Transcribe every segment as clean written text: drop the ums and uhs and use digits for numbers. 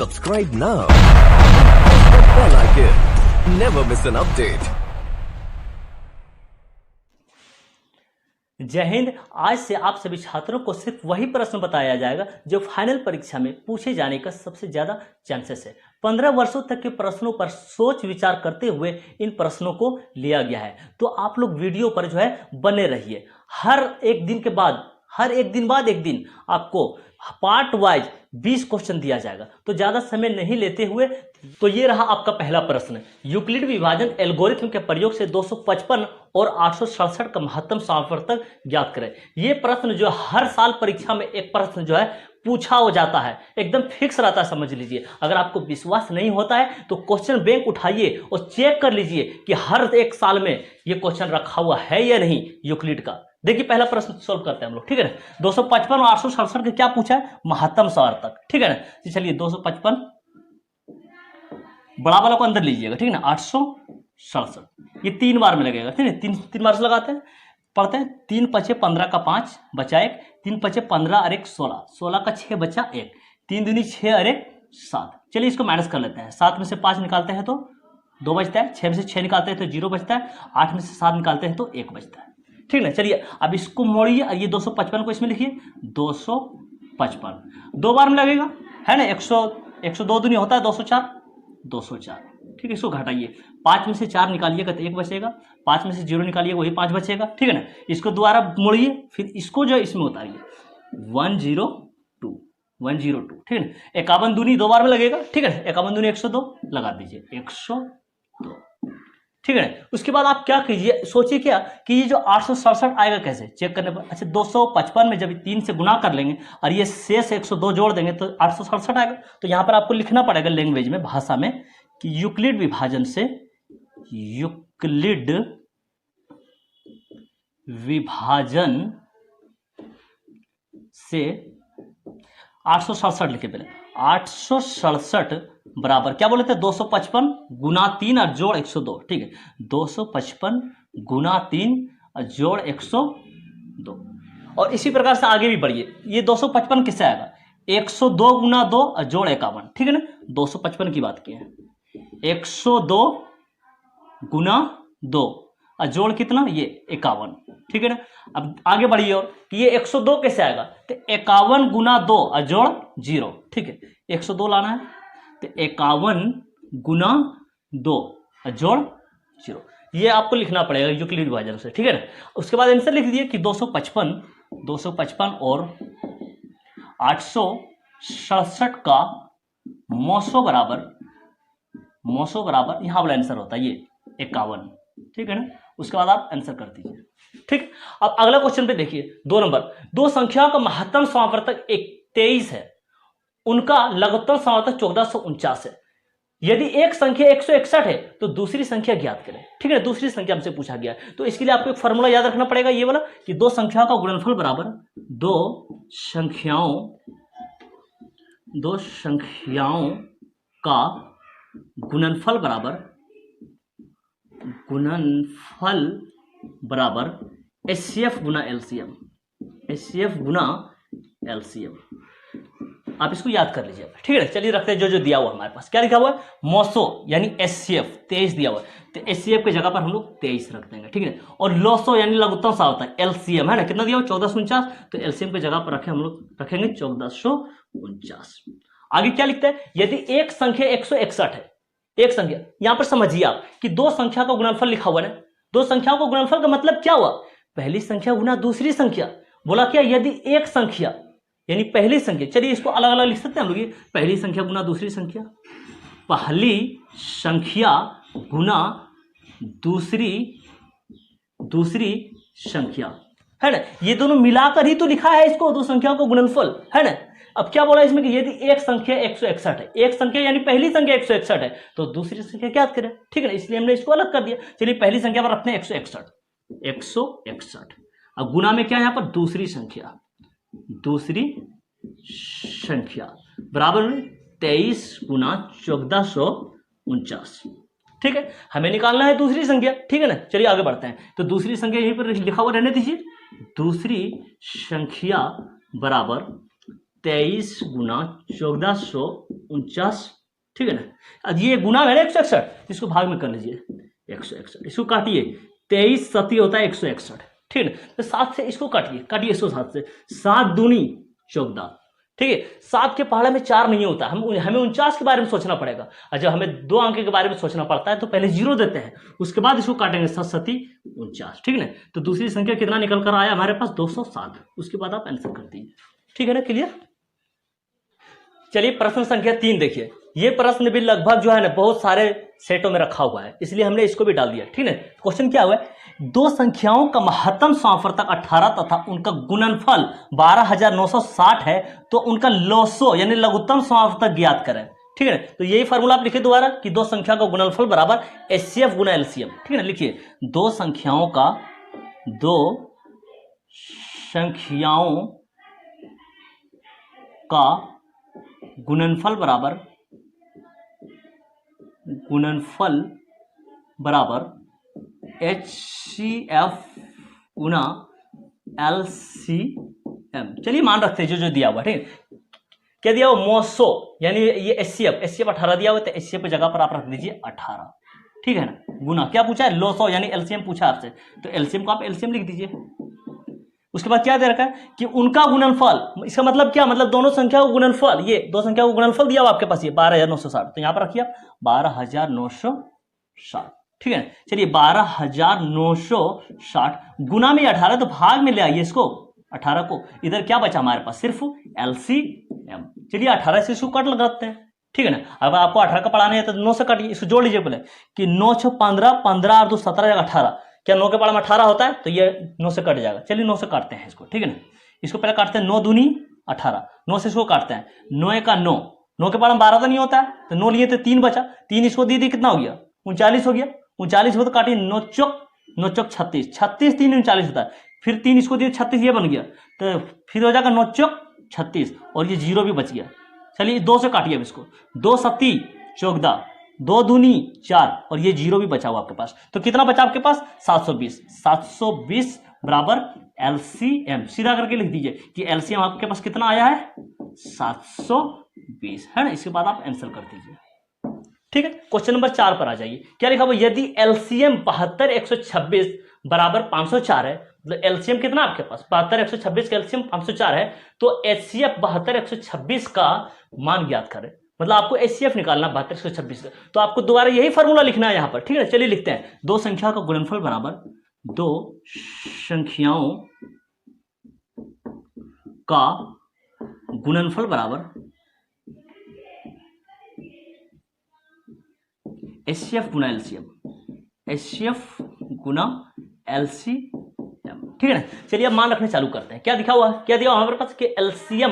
Subscribe now. Press the bell icon. Never miss an update. जय हिंद। आज से आप सभी छात्रों को सिर्फ वही प्रश्न बताया जाएगा जो फाइनल परीक्षा में पूछे जाने का सबसे ज्यादा चांसेस है। 15 वर्षों तक के प्रश्नों पर सोच विचार करते हुए इन प्रश्नों को लिया गया है, तो आप लोग वीडियो पर जो है बने रहिए। हर एक दिन बाद एक दिन आपको पार्ट वाइज 20 क्वेश्चन दिया जाएगा, तो ज्यादा समय नहीं लेते हुए तो ये रहा आपका पहला प्रश्न। यूक्लिड विभाजन एल्गोरिथम के प्रयोग से 255 और 867 का महत्तम सामर्थ्य ज्ञात करें। ये प्रश्न जो हर साल परीक्षा में एक प्रश्न जो है पूछा हो जाता है, एकदम फिक्स रहता है, समझ लीजिए। अगर आपको विश्वास नहीं होता है तो क्वेश्चन बैंक उठाइए और चेक कर लीजिए कि हर एक साल में ये क्वेश्चन रखा हुआ है या नहीं यूक्लिड का। देखिए पहला प्रश्न सोल्व करते हैं हम लोग, ठीक है ना। 255 और 867 के क्या पूछा है? महत्तम सार्थक, ठीक है ना। तो चलिए 255 बड़ा वाला को अंदर लीजिएगा, ठीक है ना। 867 ये 3 बार में लगेगा, ठीक है। तीन बार से लगाते हैं, पढ़ते हैं। 3 पचे 15 का 5 बचा 1, 3 पचे 15 और 1 16, 16 का 6 बचा 1, 3 दूनी 6 और 1 7। चलिए इसको माइनस कर लेते हैं। 7 में से 5 निकालते हैं तो 2 बचता है, 6 में से 6 निकालते हैं तो 0 बचता है, 8 में से 7 निकालते हैं तो 1 बचता है, ठीक है ना। चलिए अब इसको मोड़िए, ये 255 को इसमें लिखिए। 255 2 बार में लगेगा, है ना। 102 दूनी होता है 204, 204, ठीक है। इसको घटाइए, 5 में से 4 निकालिएगा तो 1 बचेगा, 5 में से 0 निकालिएगा वही 5 बचेगा, ठीक है ना। इसको दोबारा मोड़िए, फिर इसको जो इसमें उतारिए। 102, 102, ठीक है ना। 51 दूनी 2 बार में लगेगा, ठीक है ना। 51 दूनी 102 लगा दीजिए, 102, ठीक है ना। उसके बाद आप क्या कीजिए, सोचिए क्या कि ये जो 867 आएगा कैसे चेक करने पर। अच्छा 255 में जब 3 से गुना कर लेंगे और ये शेष 102 जोड़ देंगे तो 867 आएगा। तो यहां पर आपको लिखना पड़ेगा लैंग्वेज में, भाषा में, कि यूक्लिड विभाजन से 867 लिखे पहले। 867 बराबर क्या बोले थे? 255 गुना 3 और जोड़ 102, ठीक है। 255 गुना 3 और जोड़ 102। और इसी प्रकार से आगे भी बढ़िए। ये 255 किससे आएगा? 102 गुना 2 और जोड़ 51, ठीक है ना। 255 की बात की है, 102 गुना 2 और जोड़ कितना? ये 51, ठीक है ना। अब आगे बढ़िए और कि ये 102 कैसे आएगा? तो 51 गुना 2 और जोड़ 0, ठीक है। 102 लाना है तो 51 गुना 2 और जोड़ 0, ये आपको लिखना पड़ेगा यूक्लिड विभाजन से, ठीक है ना। उसके बाद आंसर लिख दिए कि 255 और 867 का मौसो बराबर यहां वाला आंसर होता है ये 51, ठीक है ना। उसके बाद आप आंसर कर दीजिए, ठीक। अब अगला क्वेश्चन पे देखिए, 2 नंबर। दो संख्याओं का महत्तम समावर्तक 23 है, उनका लघुत्तम समावर्तक 1449 है। यदि एक संख्या 161 है तो दूसरी संख्या ज्ञात करें, ठीक है। दूसरी संख्या हमसे पूछा गया है, तो इसके लिए आपको एक फॉर्मूला याद रखना पड़ेगा, ये वाला कि दो संख्याओं का गुणनफल बराबर दो संख्याओं का गुणनफल बराबर HCF गुना LCM। आप इसको याद कर लीजिए, ठीक है। चलिए रखते हैं जो दिया हुआ हमारे पास। क्या लिखा हुआ है? मौसो यानी HCF 23 दिया हुआ है, तो HCF की जगह पर हम लोग 23 रख देंगे, ठीक है। और लोसो यानी लघुत्तम सार्थक LCM है ना, कितना दिया हुआ? 1449, तो LCM की जगह पर रखे हम लोग रखेंगे 1449। आगे क्या लिखते हैं? यदि एक संख्या 161 है, एक संख्या, यहां पर समझिए आप कि दो संख्या का गुणनफल लिखा हुआ है ना। दो संख्याओं का गुणनफल का मतलब क्या हुआ? पहली संख्या गुना दूसरी संख्या। बोला क्या? यदि एक संख्या यानी पहली संख्या, चलिए इसको अलग अलग लिख सकते हैं हम लोग, ये पहली संख्या गुना दूसरी संख्या, पहली संख्या गुना दूसरी संख्या, है ना। ये दोनों मिलाकर ही तो लिखा है इसको, दो संख्याओं का गुणनफल, है ना। अब क्या बोला इसमें कि यदि एक संख्या 161 है, एक संख्या यानी पहली संख्या 161 है तो दूसरी संख्या क्या करें, ठीक है ना। इसलिए हमने इसको अलग कर दिया। चलिए पहली संख्या पर रखते हैं 161। अब गुना में क्या है यहां पर? दूसरी संख्या बराबर में 23 गुना 1449, ठीक है। हमें निकालना है दूसरी संख्या, ठीक है ना। चलिए आगे बढ़ते हैं। तो दूसरी संख्या यहीं पर लिखा हुआ रहने दीजिए। दूसरी संख्या बराबर 23 गुना 1449, ठीक है ना। अब ये गुना है 161, इसको भाग में कर लीजिए 161, इसको काटिए 23 सती होता है 161, ठीक है ना। तो 7 से इसको काटिए 107 से, 7 दूनी 14, ठीक है। 7 के पहाड़े में 4 नहीं होता, हमें 49 के बारे में सोचना पड़ेगा, और जब हमें 2 अंक के बारे में सोचना पड़ता है तो पहले 0 देते हैं, उसके बाद इसको काटेंगे 7 सती 49, ठीक है ना। तो दूसरी संख्या कितना निकल कर आया हमारे पास 207, उसके बाद आप आंसर कर दीजिए, ठीक है ना, क्लियर। चलिए प्रश्न संख्या 3 देखिए, ये प्रश्न भी लगभग जो है ना बहुत सारे सेटों में रखा हुआ है, इसलिए हमने इसको भी डाल दिया, ठीक है। क्वेश्चन क्या हुआ है, दो संख्याओं का महत्तम समावर्तक 18 तथा उनका गुणनफल 12,960 है, तो उनका लोसो यानी लघुत्तम समावर्तक ज्ञात करें, ठीक है ना। तो यही फार्मूला आप लिखिए दोबारा कि दो संख्या का गुणनफल बराबर HCF गुना LCM, ठीक है ना। लिखिए दो संख्याओं का गुणनफल बराबर HCF गुना LCM। चलिए मान रखते हैं जो दिया हुआ, ठीक है। क्या दिया हुआ, मोसो यानी ये HCF 18 दिया हुआ, तो HCF की जगह पर आप रख दीजिए 18, ठीक है ना। गुना क्या पूछा है, लोसो यानी LCM पूछा आपसे, तो LCM को आप LCM लिख दीजिए। उसके बाद क्या दे रखा है कि उनका गुणनफल, इसका मतलब क्या, मतलब दोनों संख्या को गुणनफल, ये दो संख्या को गुणनफल दिया हुआ आपके पास, ये 12,960, तो यहां पर रखिए 12,960, ठीक है। चलिए 12,960 गुना में 18, तो भाग में ले आइए इसको 18 को, इधर क्या बचा हमारे पास, सिर्फ LCM। चलिए 18 से इसको कट लगाते हैं, ठीक है ना। अब आपको 18 का पढ़ाना है तो 9 से काटिए, इसको जोड़ लीजिए पहले कि 9 6 15, 15 और 2 17, 18, क्या 9 के पढ़ा में 18 होता है, तो ये 9 से कट जाएगा। चलिए 9 से काटते हैं इसको, ठीक है ना। इसको पहले काटते हैं 9 दूनी 18, 9 से इसको काटते हैं, 9 का 9, 9 के पढ़ा में 12 तो नहीं होता है, तो 9 लिए तो 3 बचा, 3 इसको दे दी, कितना हो गया 39 हो गया, 39 को तो काटिए 9 चौक 36, 36 3 39 होता है, फिर 3 इसको दिए 36, ये बन गया, तो फिर हो जाएगा 9 चौक 36, और ये 0 भी बच गया। चलिए 2 से काटिए अब इसको, 2 सती 14, 2 दूनी 4, और ये 0 भी बचा हुआ आपके पास, तो कितना बचा आपके पास 720 बराबर LCM। सीधा करके लिख दीजिए कि LCM आपके पास कितना आया है 720, है ना। इसके बाद आप आंसर कर दीजिए, ठीक है। क्वेश्चन नंबर 4 पर आ जाइए, क्या लिखा हुआ, यदि LCM 72 126 बराबर 504 है, मतलब LCM कितना आपके पास 72 126 का LCM 504 है, तो HCF 72 126 का मान ज्ञात करें, मतलब आपको HCF निकालना 72 126 का, तो आपको दोबारा यही फॉर्मूला लिखना है यहाँ पर, ठीक है। चलिए लिखते हैं, दो संख्या का गुणनफल बराबर दो संख्याओं का गुणनफल बराबर HCF गुना LCM, HCF गुना LCM, ठीक है ना। चलिए अब मान रखने चालू करते हैं, क्या दिखा हुआ, क्या दिया हमारे पास कि LCM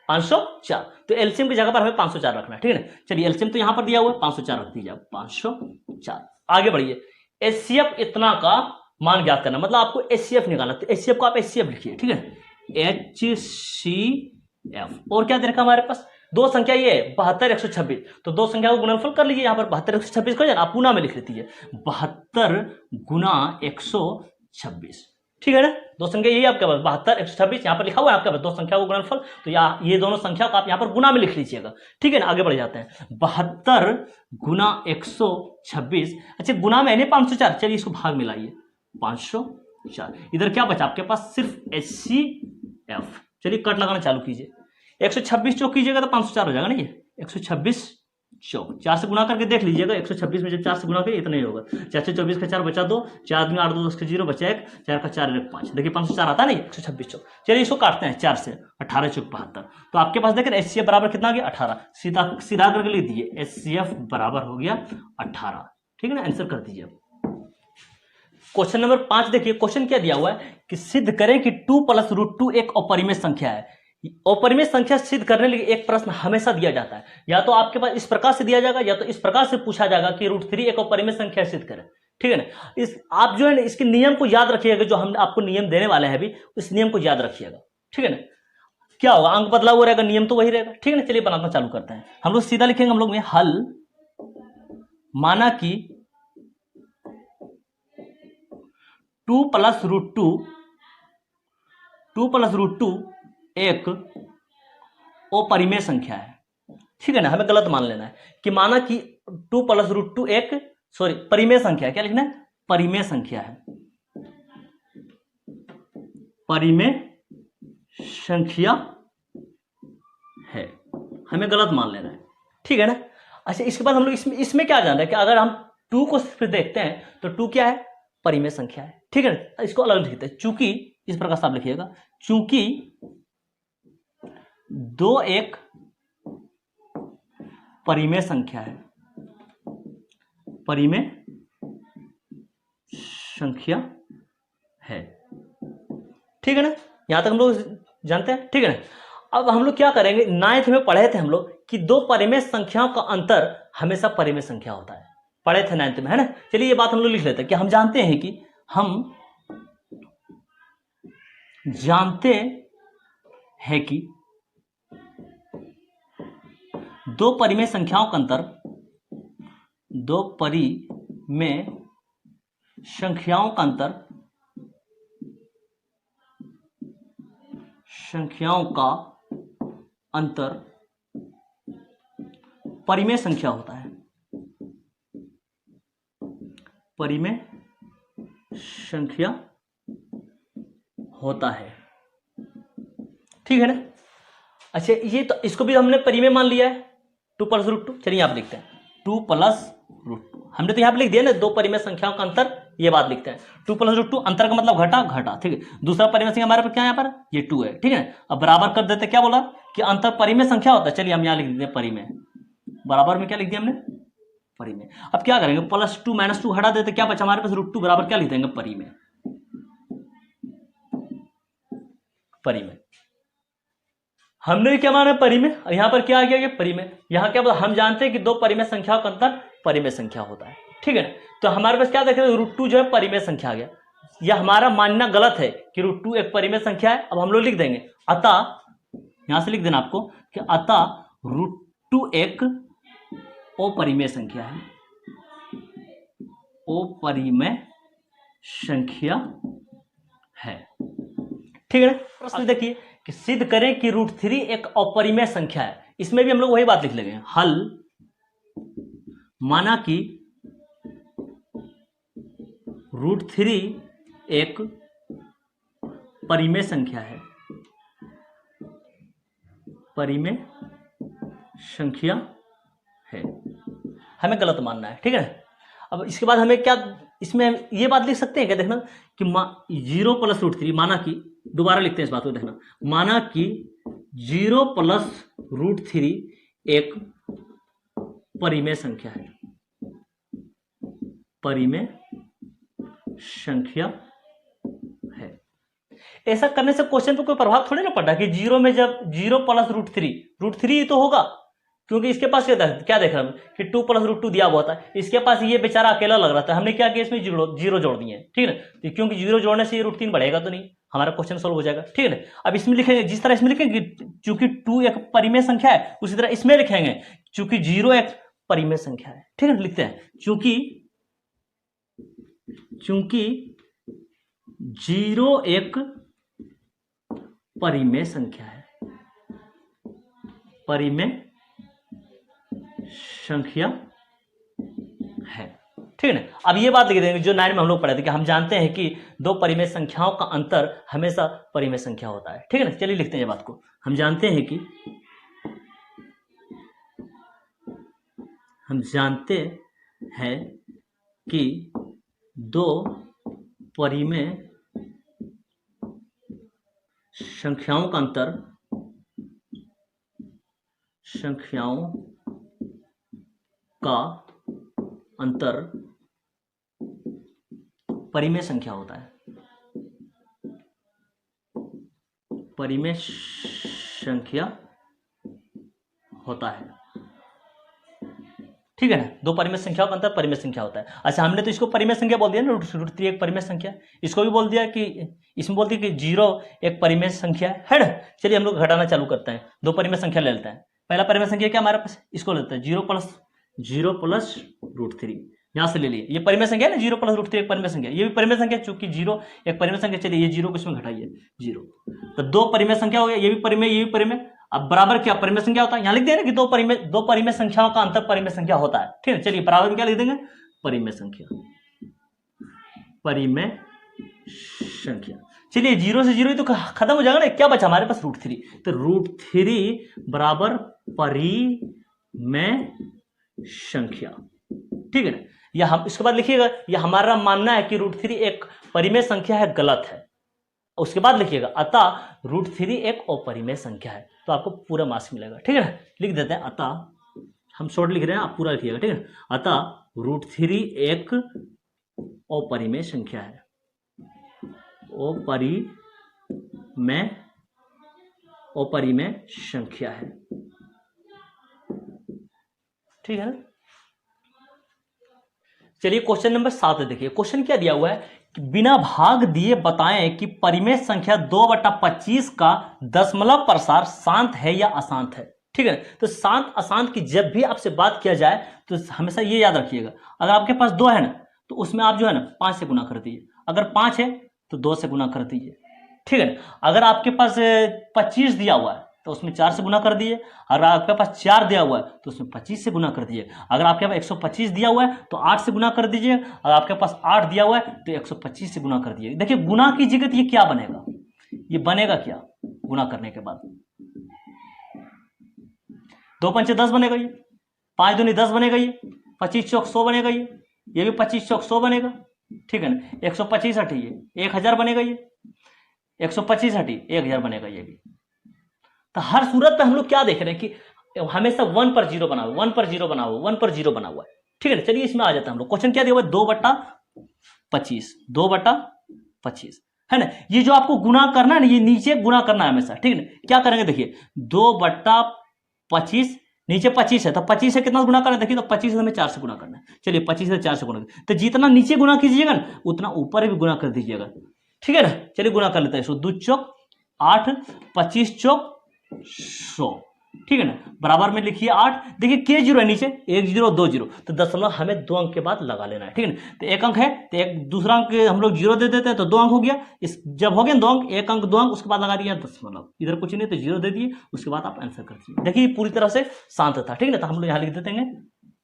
504, तो LCM की जगह पर हमें 504 रखना है, ठीक है ना। चलिए LCM तो यहां पर दिया हुआ है, 504 रख दीजिए, 504। आगे बढ़िए, HCF इतना का मान ज्ञात करना, मतलब आपको HCF निकालना, तो HCF को आप HCF लिखिए, ठीक है, HCF। और क्या दे रखा हमारे पास, दो संख्या ये 72 126, तो दो संख्या को गुणनफल कर लीजिए, यहां पर 72 126 को आप पूना में लिख लीजिए 72 गुना 126, ठीक है ना। दो संख्या यही आपके पास 72 126 यहां पर लिखा हुआ है आपके पास, दो संख्या को गुणनफल, तो ये दोनों संख्या को आप यहां पर गुना में लिख लीजिएगा, ठीक है ना। आगे बढ़ जाते हैं, 72 गुना 126, अच्छा गुना में 504, चलिए इसको भाग मिलाइए 504, इधर क्या बचा आपके पास, सिर्फ HCF। चलिए कट लगाना चालू कीजिए, 126 चौक कीजिएगा तो 504 हो जाएगा ना, ये 126 चौक 4 से गुना करके देख लीजिएगा, 126 में जब 4 से गुना करिए इतना ही होगा, 4 से 24 का 4 बचा 2, 4 में 8 2 10 का 0 बचा 1, 4 का 4 1 5, देखिए 504 आता नहीं 126 चौक। चलिए इसको काटते हैं 4 से, 18 चौक 72, तो आपके पास देखिए HCF बराबर कितना आ गया 18, सीधा करके लिख दीजिए HCF बराबर हो गया 18, ठीक है ना। आंसर कर दीजिए। क्वेश्चन नंबर 5 देखिए, क्वेश्चन क्या दिया हुआ है कि सिद्ध करें कि 2 + √2 एक अपरिमेय संख्या है। अपरिमेय संख्या सिद्ध करने के लिए एक प्रश्न हमेशा दिया जाता है, या तो आपके पास इस प्रकार से दिया जाएगा, या तो इस प्रकार से पूछा जाएगा कि √3 एक अपरिमेय संख्या सिद्ध करें, ठीक है ना। आप जो है ना इसके नियम को याद रखिएगा, जो हम आपको नियम देने वाले हैं अभी, उस नियम को याद रखिएगा, ठीक है ना। क्या होगा, अंक बदला हुआ रहेगा, नियम तो वही रहेगा, ठीक है ना। चलिए बनाना चालू करते हैं, हम लोग सीधा लिखेंगे, हम लोग में हल माना कि 2 + √2 एक वो परिमेय संख्या है, ठीक है ना। हमें गलत मान लेना है कि माना कि 2 + √2 एक परिमेय संख्या है। क्या लिखना है? परिमेय संख्या है, परिमेय संख्या है, हमें गलत मान लेना है, ठीक है ना। अच्छा, इसके बाद हम लोग इसमें क्या जान रहे हैं कि अगर हम 2 को फिर देखते हैं तो 2 क्या है? परिमेय संख्या है, ठीक है ना। इसको अलग लिखते हैं, चूंकि इस प्रकार से आप लिखिएगा, चूंकि 2 एक परिमेय संख्या है, परिमेय संख्या है, ठीक है ना। यहां तक हम लोग जानते हैं, ठीक है ना। अब हम लोग क्या करेंगे, 9th में पढ़े थे हम लोग कि 2 परिमेय संख्याओं का अंतर हमेशा परिमेय संख्या होता है, पढ़े थे 9th में, है ना। चलिए ये बात हम लोग लिख लेते हैं कि हम जानते हैं कि 2 परिमेय संख्याओं का अंतर, 2 परिमेय संख्याओं का अंतर परिमेय संख्या होता है, परिमेय संख्या होता है, ठीक है ना। अच्छा, ये तो इसको भी हमने परिमेय मान लिया है, 2 + √2। चलिए आप लिखते हैं 2 + √2, हमने तो यहाँ पे लिख दिया ना 2 परिमेय संख्याओं का अंतर, ये बात लिखते हैं 2 + √2, अंतर का मतलब घटा, ठीक है। दूसरा परिमेय संख्या हमारे पास क्या है, यहाँ पर ये 2 है, ठीक है। अब बराबर कर देते, क्या बोला कि अंतर परिमेय संख्या होता है। चलिए हम यहाँ लिख देते हैं परिमेय, बराबर में क्या लिख दिया हमने? परिमेय। अब क्या करेंगे, +2 - 2 हटा देते, क्या बचा हमारे पास? √2 बराबर क्या लिख देंगे? परिमेय, परिमेय। हमने क्या माना? परिमेय। यहां पर क्या आ गया? ये परिमेय। यहां क्या बोला? हम जानते हैं कि 2 परिमेय संख्याओं का अंतर परिमेय संख्या होता है, ठीक है ना। तो हमारे पास क्या देख रहे हैं? √2 जो है परिमेय संख्या आ गया। यह हमारा मानना गलत है कि √2 एक परिमेय संख्या है। अब हम लोग लिख देंगे अतः, यहां से लिख देना आपको कि अतः √2 एक अपरिमेय संख्या है, अपरिमेय संख्या है, ठीक है ना। प्रश्न देखिए कि सिद्ध करें कि √3 एक अपरिमेय संख्या है। इसमें भी हम लोग वही बात लिख लेंगे, हल माना कि √3 एक परिमेय संख्या है, परिमेय संख्या है, हमें गलत मानना है, ठीक है। अब इसके बाद हमें क्या, इसमें ये बात लिख सकते हैं क्या, देखना कि 0 + √3, माना कि, दोबारा लिखते हैं इस बात को, देखना, माना कि 0 + √3 एक परिमेय संख्या है, परिमेय संख्या है। ऐसा करने से क्वेश्चन पर कोई प्रभाव थोड़ी ना पड़ता कि 0 में जब 0 + √3 तो होगा, क्योंकि इसके पास क्या देख रहा हूं कि 2 + √2 दिया हुआ था, इसके पास ये बेचारा अकेला लग रहा था। हमने क्या किया, इसमें जीरो जोड़ दिए, ठीक है ना। क्योंकि 0 जोड़ने से ये √3 बढ़ेगा तो नहीं, हमारा क्वेश्चन सोल्व हो जाएगा, ठीक है ना। अब इसमें लिखेंगे जिस तरह इसमें लिखेंगे, चूंकि 2 एक परिमेय संख्या है, उसी तरह इसमें लिखेंगे चूंकि 0 एक परिमेय संख्या है, ठीक है। लिखते हैं चूंकि 0 एक परिमेय संख्या है, परिमेय संख्या है, ठीक है ना। अब ये बात लिख देंगे जो 9 में हम लोग पढ़े थे कि हम जानते हैं कि 2 परिमेय संख्याओं का अंतर हमेशा परिमेय संख्या होता है, ठीक है ना। चलिए लिखते हैं ये बात को, हम जानते हैं कि 2 परिमेय संख्याओं का अंतर परिमेय संख्या होता है, परिमेय संख्या होता है, ठीक है ना। 2 परिमेय संख्याओं का अंतर परिमेय संख्या होता है। अच्छा, हमने तो इसको परिमेय संख्या बोल दिया ना, √3 एक परिमेय संख्या, इसको भी बोल दिया कि, इसमें बोल दिया कि 0 एक परिमेय संख्या है ना। चलिए हम लोग घटाना चालू करते हैं, 2 परिमेय संख्या ले लेते हैं। पहला परिमेय संख्या क्या हमारे पास, इसको लेते हैं 0 + √3, यहां से ले लिए, ये परिमेय संख्या है ना, 0 + √3 एक परिमेय संख्या, ये भी परिमेय संख्या, चूंकि 0 एक परिमेय संख्या। चलिए ये 0 को इसमें घटाइए, 0, तो 2 परिमेय संख्या हो गया, ये भी परिमेय, ये भी परिमेय। अब बराबर क्या परिमेय संख्या होता है, यहां लिख देना कि दो परिमेय संख्याओं का अंतर परिमेय संख्या होता है। ठीक है, चलिए बराबर में क्या लिख देंगे, परिमेय संख्या, परिमेय संख्या। चलिए 0 से 0 ही तो खत्म हो जाएगा ना, क्या बचा हमारे पास √3, तो √3 बराबर परिमेय संख्या। ठीक है ना, या हम इसके बाद लिखिएगा, या हमारा मानना है कि √3 एक परिमेय संख्या है, गलत है। उसके बाद लिखिएगा अतः √3 एक अपरिमेय संख्या है, तो आपको पूरा मार्क्स मिलेगा। ठीक है ना, लिख देते हैं अतः, हम शॉर्ट लिख रहे हैं, आप पूरा लिखिएगा। ठीक है, अतः √3 एक अपरिमेय संख्या है, अपरिमेय संख्या है। ठीक है ना, चलिए क्वेश्चन नंबर 7 देखिए। क्वेश्चन क्या दिया हुआ है कि बिना भाग दिए बताएं कि परिमेय संख्या 2/25 का दशमलव प्रसार शांत है या अशांत है। ठीक है, तो शांत अशांत की जब भी आपसे बात किया जाए तो हमेशा ये याद रखिएगा, अगर आपके पास 2 है ना तो उसमें आप जो है ना 5 से गुना कर दीजिए, अगर 5 है तो 2 से गुना कर दीजिए। ठीक है ना, अगर आपके पास 25 दिया हुआ है तो उसमें 4 से गुना कर दिए, अगर आपके पास 4 दिया हुआ है तो उसमें 25 से गुना कर दीजिए, अगर आपके पास 125 दिया हुआ है तो 8 से गुना कर दीजिए, अगर आपके पास 8 दिया हुआ है तो 125 से गुना कर दीजिए। देखिए गुना कीजिएगा तो ये क्या बनेगा, ये बनेगा क्या गुना करने के बाद, 2 पंचे 10 बनेगा, ये 5 दूनी 10 बनेगा, ये 25 चौक 100 बनेगा, ये भी 25 चौक 100 बनेगा। ठीक है ना, 125 हटिए 1000 बनेगा, ये 125 हटिए 1000 बनेगा ये भी। तो हर सूरत पे हम लोग क्या देख रहे हैं कि हमेशा 1 पर 0 बना हुआ, 1 पर 0 बना हुआ, 1 पर 0 बना हुआ है। ठीक है ना, चलिए इसमें आ जाता है हम लोग। क्वेश्चन क्या दिया हुआ है, 2/25, 2/25 है ना। ये जो आपको गुना करना है ना, ये नीचे गुना करना है हमेशा। ठीक है ना, क्या करेंगे देखिए, 2/25 नीचे 25 है तो 25 से कितना गुना करना है, देखिए तो 25 से हमें 4 से गुना करना है। चलिए 25 से 4 से गुना, तो जितना नीचे गुना कीजिएगा ना उतना ऊपर भी गुना कर दीजिएगा। ठीक है ना, चलिए गुना कर लेते हैं। 2 चौक 8, 25 चौक 100। ठीक है ना, बराबर में लिखिए 8, देखिए के 0 है नीचे, 1 0 2 0, तो दशमलव हमें 2 अंक के बाद लगा लेना है। ठीक है ना, तो 1 अंक है तो एक दूसरा अंक हम लोग 0 दे देते हैं तो 2 अंक हो गया। इस जब हो गया 2 अंक, 1 अंक 2 अंक, उसके बाद लगा दिया दशमलव, इधर कुछ नहीं तो 0 दे दिए, उसके बाद आप आंसर कर दीजिए। देखिए पूरी तरह से शांत था। ठीक है ना, तो हम लोग यहाँ लिख देते हैं,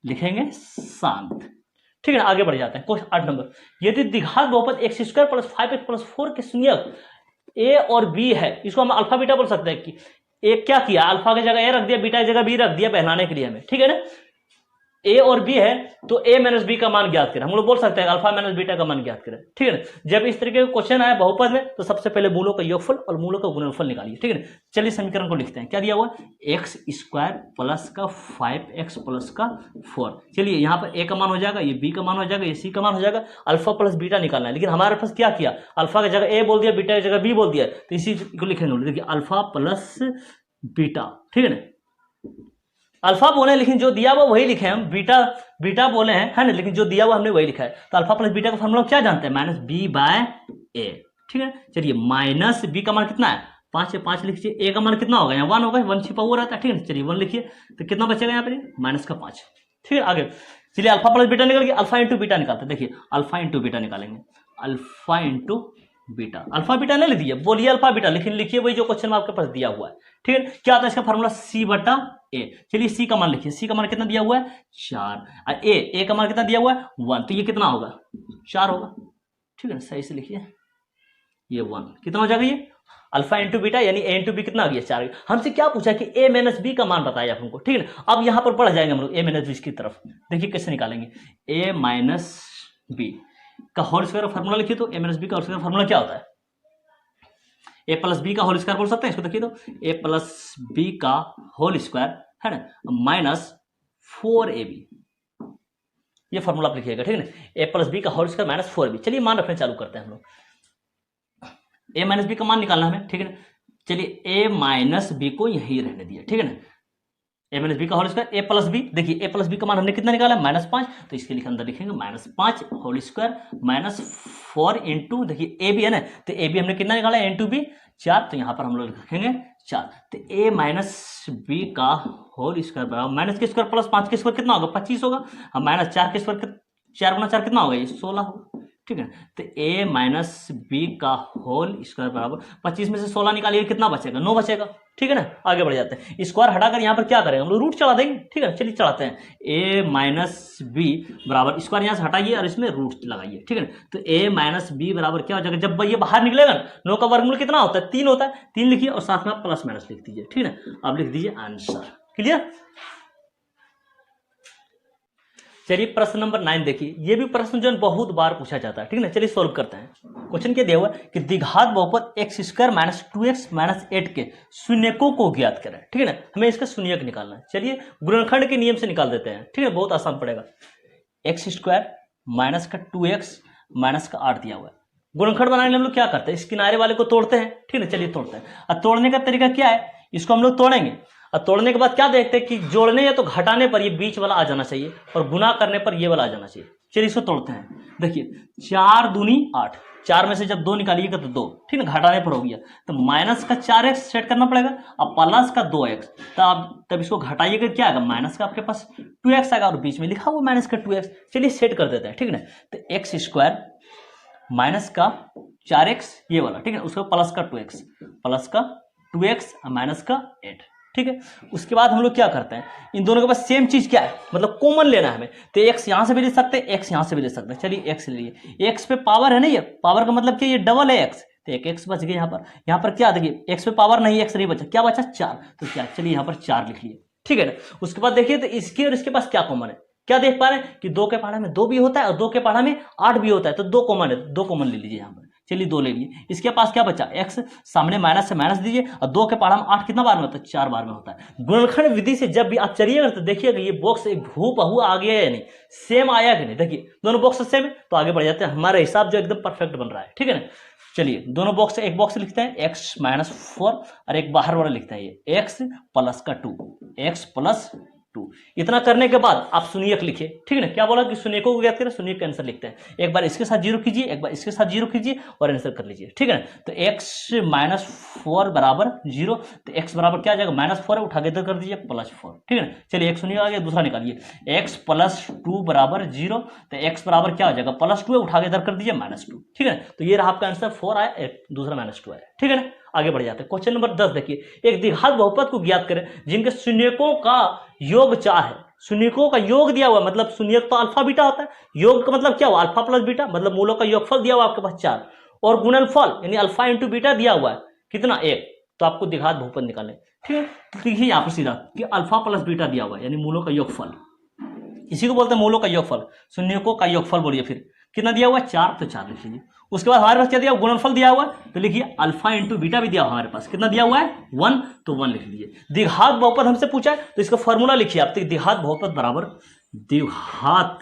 लिखेंगे शांत। ठीक है ना, आगे बढ़ जाते हैं। क्वेश्चन 8 नंबर, यदि द्विघात बहुपद x² + 5x + 4 के शून्यक a और b है, इसको हम अल्फा बीटा बोल सकते हैं कि एक क्या किया, अल्फा की जगह ए रख दिया, बीटा की जगह बी रख दिया पहनाने के लिए हमें। ठीक है ना, ए और बी है तो a - b का मान ज्ञात करें, हम लोग बोल सकते हैं अल्फा - बीटा का मान ज्ञात करें। ठीक है ना, जब इस तरीके का क्वेश्चन आया बहुपद में तो सबसे पहले मूलों का योगफल और मूलों का गुणनफल निकालिए। ठीक है ना, चलिए समीकरण को लिखते हैं। क्या दिया हुआ, x² प्लस का 5x प्लस का 4। चलिए यहाँ पर a का मान हो जाएगा, ये b का मान हो जाएगा, ये c का मान हो जाएगा, अल्फा प्लस बीटा निकालना है। लेकिन हमारे पास क्या किया, अल्फा की जगह a बोल दिया, बीटा की जगह b बोल दिया, तो इसी को लिखेंगे। देखिए अल्फा प्लस बीटा। ठीक है ना, अल्फा बोले लेकिन जो दिया हुआ वही लिखे हम, बीटा बोले हैं है ना, लेकिन जो दिया हुआ हमने वही लिखा है। तो अल्फा प्लस बीटा का फॉर्मूला क्या जानते हैं, -b/a। ठीक है, चलिए -b का मान कितना है, 5 से 5 लिखिए, a का मान कितना होगा, यहाँ 1 होगा, 1 छिपा हुआ रहता है। ठीक है, चलिए 1 लिखिए, तो कितना बचेगा यहाँ पे, -5। ठीक है, आगे चलिए अल्फा प्लस बीटा निकल गया, अल्फा इंटू बीटा निकालते हैं। देखिए अल्फा इंटू बीटा निकालेंगे, alpha into beta, alpha beta नहीं लिख दीजिए, बोलिए अल्फा बीटा, लेकिन लिखिए वही जो क्वेश्चन में आपके पास दिया हुआ है। ठीक है, क्या आता है इसका फॉर्मूला, c/a। चलिए c का मान लिखिए, c का मान कितना दिया हुआ है, 4, और a का मान कितना दिया हुआ है, 1, तो ये कितना होगा, 4 होगा। ठीक है, सही से लिखिए, ये 1 कितना हो जाएगा, ये अल्फा इंटू बीटा यानी a इंटू बी कितना आ गया, 4। हमसे क्या पूछा कि a - b का मान बताया हमको। ठीक है ना, अब यहाँ पर बढ़ जाएंगे हम लोग a - b की तरफ। देखिए कैसे निकालेंगे, a - b का होल स्क्वायर फॉर्मूला लिखिए, तो a - b का होल स्क्वायर फॉर्मूला क्या होता है, a + b का होल स्क्वायर बोल सकते हैं इसको। देखिए तो a + b का होल स्क्वायर है ना, -4ab, ये फॉर्मूला आप लिखिएगा। ठीक है ना, a + b का होल स्क्वायर -4ab। चलिए मान रखने चालू करते हैं हम लोग, a - b का मान निकालना हमें। ठीक है ना, चलिए a - b को यही रहने दिया। ठीक है ना, a - b का होल स्क्वायर, a + b, देखिए a + b का मान हमने कितना निकाला, -5, तो इसके लिए अंदर लिखेंगे -5 होल स्क्वायर -4 इंटू, देखिए a b है ना, तो a b हमने कितना निकाला, a इंटू बी 4, तो यहाँ पर हम लोग लिखेंगे 4। तो a - b का होल स्क्वायर बराबर माइनस के स्क्वायर प्लस 5 के स्क्वायर कितना होगा, 25 होगा। हम -4 के स्क्वायर, 4 गुना 4 कितना होगा, ये 16 होगा। ठीक है। तो a माइनस बी का होल स्क्वायर बराबर 25 में से 16 निकालिए, कितना बचेगा? 9 बचेगा। ठीक है ना, आगे बढ़ जाते हैं। स्क्वायर हटाकर यहाँ पर क्या करेंगे हम लोग? रूट चढ़ा देंगे। ठीक है, चलिए चढ़ाते हैं। a माइनस बी बराबर स्क्वायर यहाँ से हटाइए और इसमें रूट लगाइए। ठीक है ना, तो a माइनस बी बराबर क्या हो जाएगा? जब ये बाहर निकलेगा ना, 9 का वर्गमूल कितना होता है? 3 होता है। 3 लिखिए और साथ में आप प्लस माइनस लिख दीजिए। ठीक है ना, अब लिख दीजिए आंसर। क्लियर? चलिए प्रश्न नंबर 9 देखिए, ये भी प्रश्न जो है बहुत बार पूछा जाता है। ठीक है ना, चलिए सॉल्व करते हैं। क्वेश्चन क्या दिया हुआ है कि द्विघात बहुपद x square minus 2x minus 8 के शून्यकों को ज्ञात करें। ठीक है ना, हमें इसका शून्यक निकालना है। चलिए गुणनखंड के नियम से निकाल देते हैं। ठीक है, बहुत आसान पड़ेगा। एक्स स्क्वायर माइनस का 2x माइनस का 8 दिया हुआ है। गुणनखंड बनाने के लिए हम लोग क्या करते हैं? इस किनारे वाले को तोड़ते हैं। ठीक है ना, चलिए तोड़ते हैं। अब तोड़ने का तरीका क्या है? इसको हम लोग तोड़ेंगे और तोड़ने के बाद क्या देखते हैं कि जोड़ने या तो घटाने पर ये बीच वाला आ जाना चाहिए और गुना करने पर ये वाला आ जाना चाहिए। चलिए इसको तोड़ते हैं। देखिए 4 दूनी 8, 4 में से जब 2 निकालिएगा तो 2। ठीक है, घटाने पर हो गया तो माइनस का 4x सेट करना पड़ेगा और प्लस का 2x। तब इसको घटाइएगा, क्या आएगा? माइनस का आपके पास 2x आएगा और बीच में लिखा हुआ माइनस का 2x। चलिए सेट कर देते हैं। ठीक है ना, तो एक्स स्क्वायर माइनस का 4x ये वाला, ठीक है, उसका प्लस का 2x, प्लस का 2x माइनस का 8। ठीक है, उसके बाद हम लोग क्या करते हैं? इन दोनों के पास सेम चीज क्या है? मतलब कॉमन लेना है हमें। तो x यहां से भी ले सकते हैं, x यहां से भी ले सकते हैं। चलिए x ले लिए। x पे पावर है ना, ये पावर का मतलब क्या? ये डबल है x, तो एक x बच गया। यहाँ पर क्या? देखिए x पे पावर नहीं, x नहीं बचा, क्या बचा? 4। तो क्या? चलिए यहाँ पर 4 लिख लिए। ठीक है ना, उसके बाद देखिए तो इसके और इसके पास क्या कॉमन है? क्या देख पा रहे हैं कि 2 के पहाड़ा में 2 भी होता है और 2 के पहाड़ा में 8 भी होता है, तो 2 कॉमन है, 2 कॉमन ले लीजिए यहाँ पर। चलिए 2 ले लिए। इसके पास क्या बचा? x, सामने माइनस से माइनस दीजिए और 2 के पहाड़ा में 8 कितना बार में होता है? 4 बार में होता है। गुणनखंड विधि से जब भी आप चलिएगा तो देखिएगा ये बॉक्स एक हूबहू आ गया या नहीं, सेम आया कि नहीं। देखिए दोनों बॉक्स सेम है, तो आगे बढ़ जाते हैं। हमारा हिसाब जो एकदम परफेक्ट बन रहा है। ठीक है ना, चलिए दोनों बॉक्स, एक बॉक्स लिखते हैं x माइनस 4 और एक बाहर वाला लिखते हैं ये x प्लस का 2, x प्लस 2। इतना करने के बाद आप शून्यक लिखिए। ठीक है ना, क्या बोला कि शून्यकों को ज्ञात करें, शून्यक का आंसर लिखते हैं। एक बार इसके साथ 0 कीजिए, एक बार इसके साथ 0 कीजिए और आंसर कर लीजिए। ठीक है ना, तो x माइनस 4 बराबर 0, तो x बराबर क्या आ जाएगा? माइनस 4 है, उठा के इधर कर दीजिए प्लस 4। ठीक है ना, चलिए एक शून्य आ गया, दूसरा निकालिए। x प्लस 2 बराबर 0, तो x बराबर क्या हो जाएगा? प्लस 2 है, उठा के इधर कर दीजिए माइनस 2। ठीक है ना, तो ये रहा आपका आंसर, 4 आया, दूसरा माइनस 2 आया। ठीक है ना, आगे बढ़ जाते हैं। क्वेश्चन नंबर 10 देखिए, एक द्विघात बहुपद को ज्ञात करें जिनके शून्यकों का योग 4 है। शून्यकों का योग दिया हुआ, मतलब शून्यक तो अल्फा बीटा होता है, योग का मतलब क्या हुआ? अल्फा प्लस बीटा, मतलब मूलों का योगफल दिया हुआ आपके पास 4 और गुणनफल यानी अल्फा इंटू बीटा दिया हुआ है कितना? 1। तो आपको द्विघात बहुपद निकालने। ठीक है, तो देखिए यहाँ पर सीधा कि अल्फा प्लस बीटा दिया हुआ है यानी मूलों का योगफल, इसी को बोलते हैं मूलों का योगफल। शून्यकों का योगफल बोलिए, फिर कितना दिया हुआ है? 4, तो 4 लिख लीजिए। उसके बाद हमारे पास क्या दिया? गुणनफल दिया हुआ है, तो लिखिए अल्फा इंटू बीटा भी दिया हुआ हमारे पास, कितना दिया हुआ है? 1, तो 1 लिख लीजिए। द्विघात बहुपद हमसे पूछा है तो इसका फॉर्मूला लिखिए आप। द्विघात बहुपद बराबर, द्विघात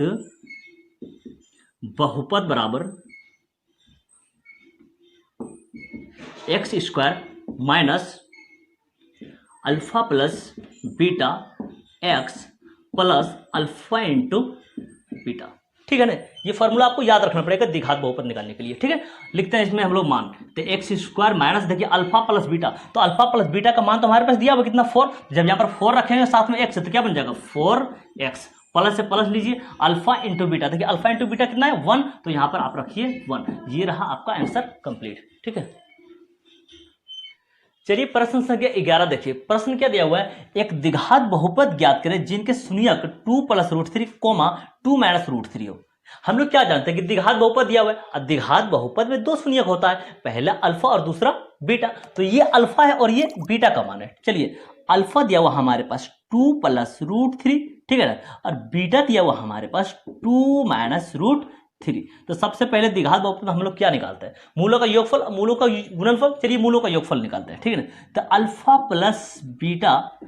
बहुपद बराबर x square minus alpha plus beta x plus alpha into beta. ठीक है ना, ये फॉर्मूला आपको याद रखना पड़ेगा द्विघात बहुपद निकालने के लिए। ठीक है, लिखते हैं इसमें हम लोग मान, तो एक्स स्क्वायर माइनस देखिए अल्फा प्लस बीटा, तो अल्फा प्लस बीटा का मान तो हमारे पास दिया हुआ कितना? 4। जब यहाँ पर 4 रखेंगे साथ में एक्स तो क्या बन जाएगा? 4x, प्लस से प्लस लीजिए अल्फा इंटू बीटा, देखिए अल्फा इंटू बीटा कितना है? 1, तो यहाँ पर आप रखिए 1। ये रहा आपका आंसर कंप्लीट। ठीक है, चलिए प्रश्न संख्या 11 देखिए। प्रश्न क्या दिया हुआ है? एक द्विघात बहुपद ज्ञात करें जिनके शून्यक 2 प्लस √3, 2 माइनस √3 हो। हम लोग क्या जानते हैं कि द्विघात बहुपद दिया हुआ है, और द्विघात बहुपद में 2 शून्यक होता है, पहला अल्फा और दूसरा बीटा। तो ये अल्फा है और ये बीटा का मान है। चलिए अल्फा दिया हुआ हमारे पास 2 प्लस √3, ठीक है ना, और बीटा दिया हुआ हमारे पास 2 माइनस √3। तो सबसे पहले द्विघात बहुपद हम लोग क्या निकालते हैं? मूलों का योगफल, मूलों का गुणनफल। चलिए मूलों का योगफल निकालते हैं। ठीक है ना, तो अल्फा प्लस बीटा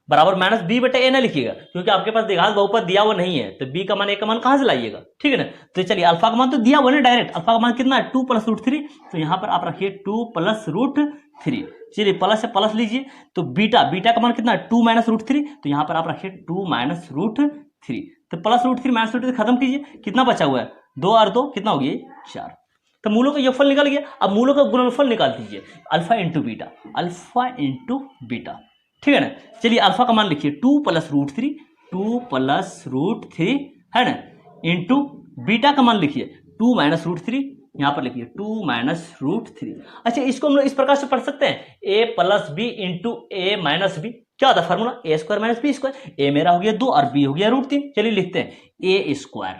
बराबर माइनस बी बटे ए ना लिखिएगा, क्योंकि आपके पास द्विघात बहुपद दिया हुआ नहीं है, तो बी का मान ए का मान कहां से लाइएगा? ठीक है ना, तो चलिए अल्फा का मान तो दिया हुआ ना डायरेक्ट, अल्फा का मान कितना है? 2 प्लस √3, तो यहां पर आप रखिए 2 प्लस √3। चलिए प्लस से प्लस लीजिए, तो बीटा का मान कितना है? 2 माइनस √3, तो यहां पर आप रखिए 2 माइनस √3। तो प्लस √3 माइनस √3 खत्म कीजिए, कितना बचा हुआ है? 2 और 2 कितना हो गया? 4। तो मूलों का योगफल निकल गया। अब मूलों का गुणनफल निकाल दीजिए, alpha into beta, alpha into beta. ठीक है ना, चलिए अल्फा का मान लिखिए 2 प्लस √3 है ना, इंटू बीटा का मान लिखिए 2 माइनस रूट थ्री, यहाँ पर लिखिए 2 माइनस रूट थ्री। अच्छा, इसको हम लोग इस प्रकार से पढ़ सकते हैं, a plus B into A minus B. क्या होता है formula, A square minus B square. ए मेरा हो गया 2 और बी हो गया रूट 3। चलिए लिखते हैं A square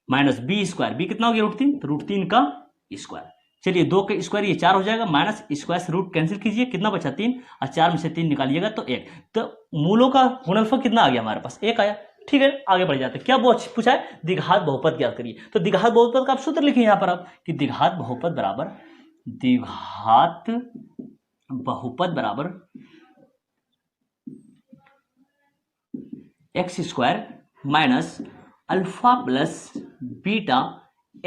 minus B square, B कितना हो गया रूट 3, तो रूट 3 का स्क्वायर। चलिए 2 के स्क्वायर ये 4 हो जाएगा, माइनस स्क्वायर से रूट कैंसिल कीजिए, कितना बचा 3, और 4 में से 3 निकालिएगा तो 1। तो मूलों का गुणनफल कितना आ गया हमारे पास, 1 आया। ठीक है, आगे बढ़ जाते हैं। क्या पूछा है, द्विघात बहुपद ज्ञात करिए। तो द्विघात बहुपद का आप सूत्र लिखिए यहाँ पर आप, कि द्विघात बहुपद बराबर x square minus alpha plus beta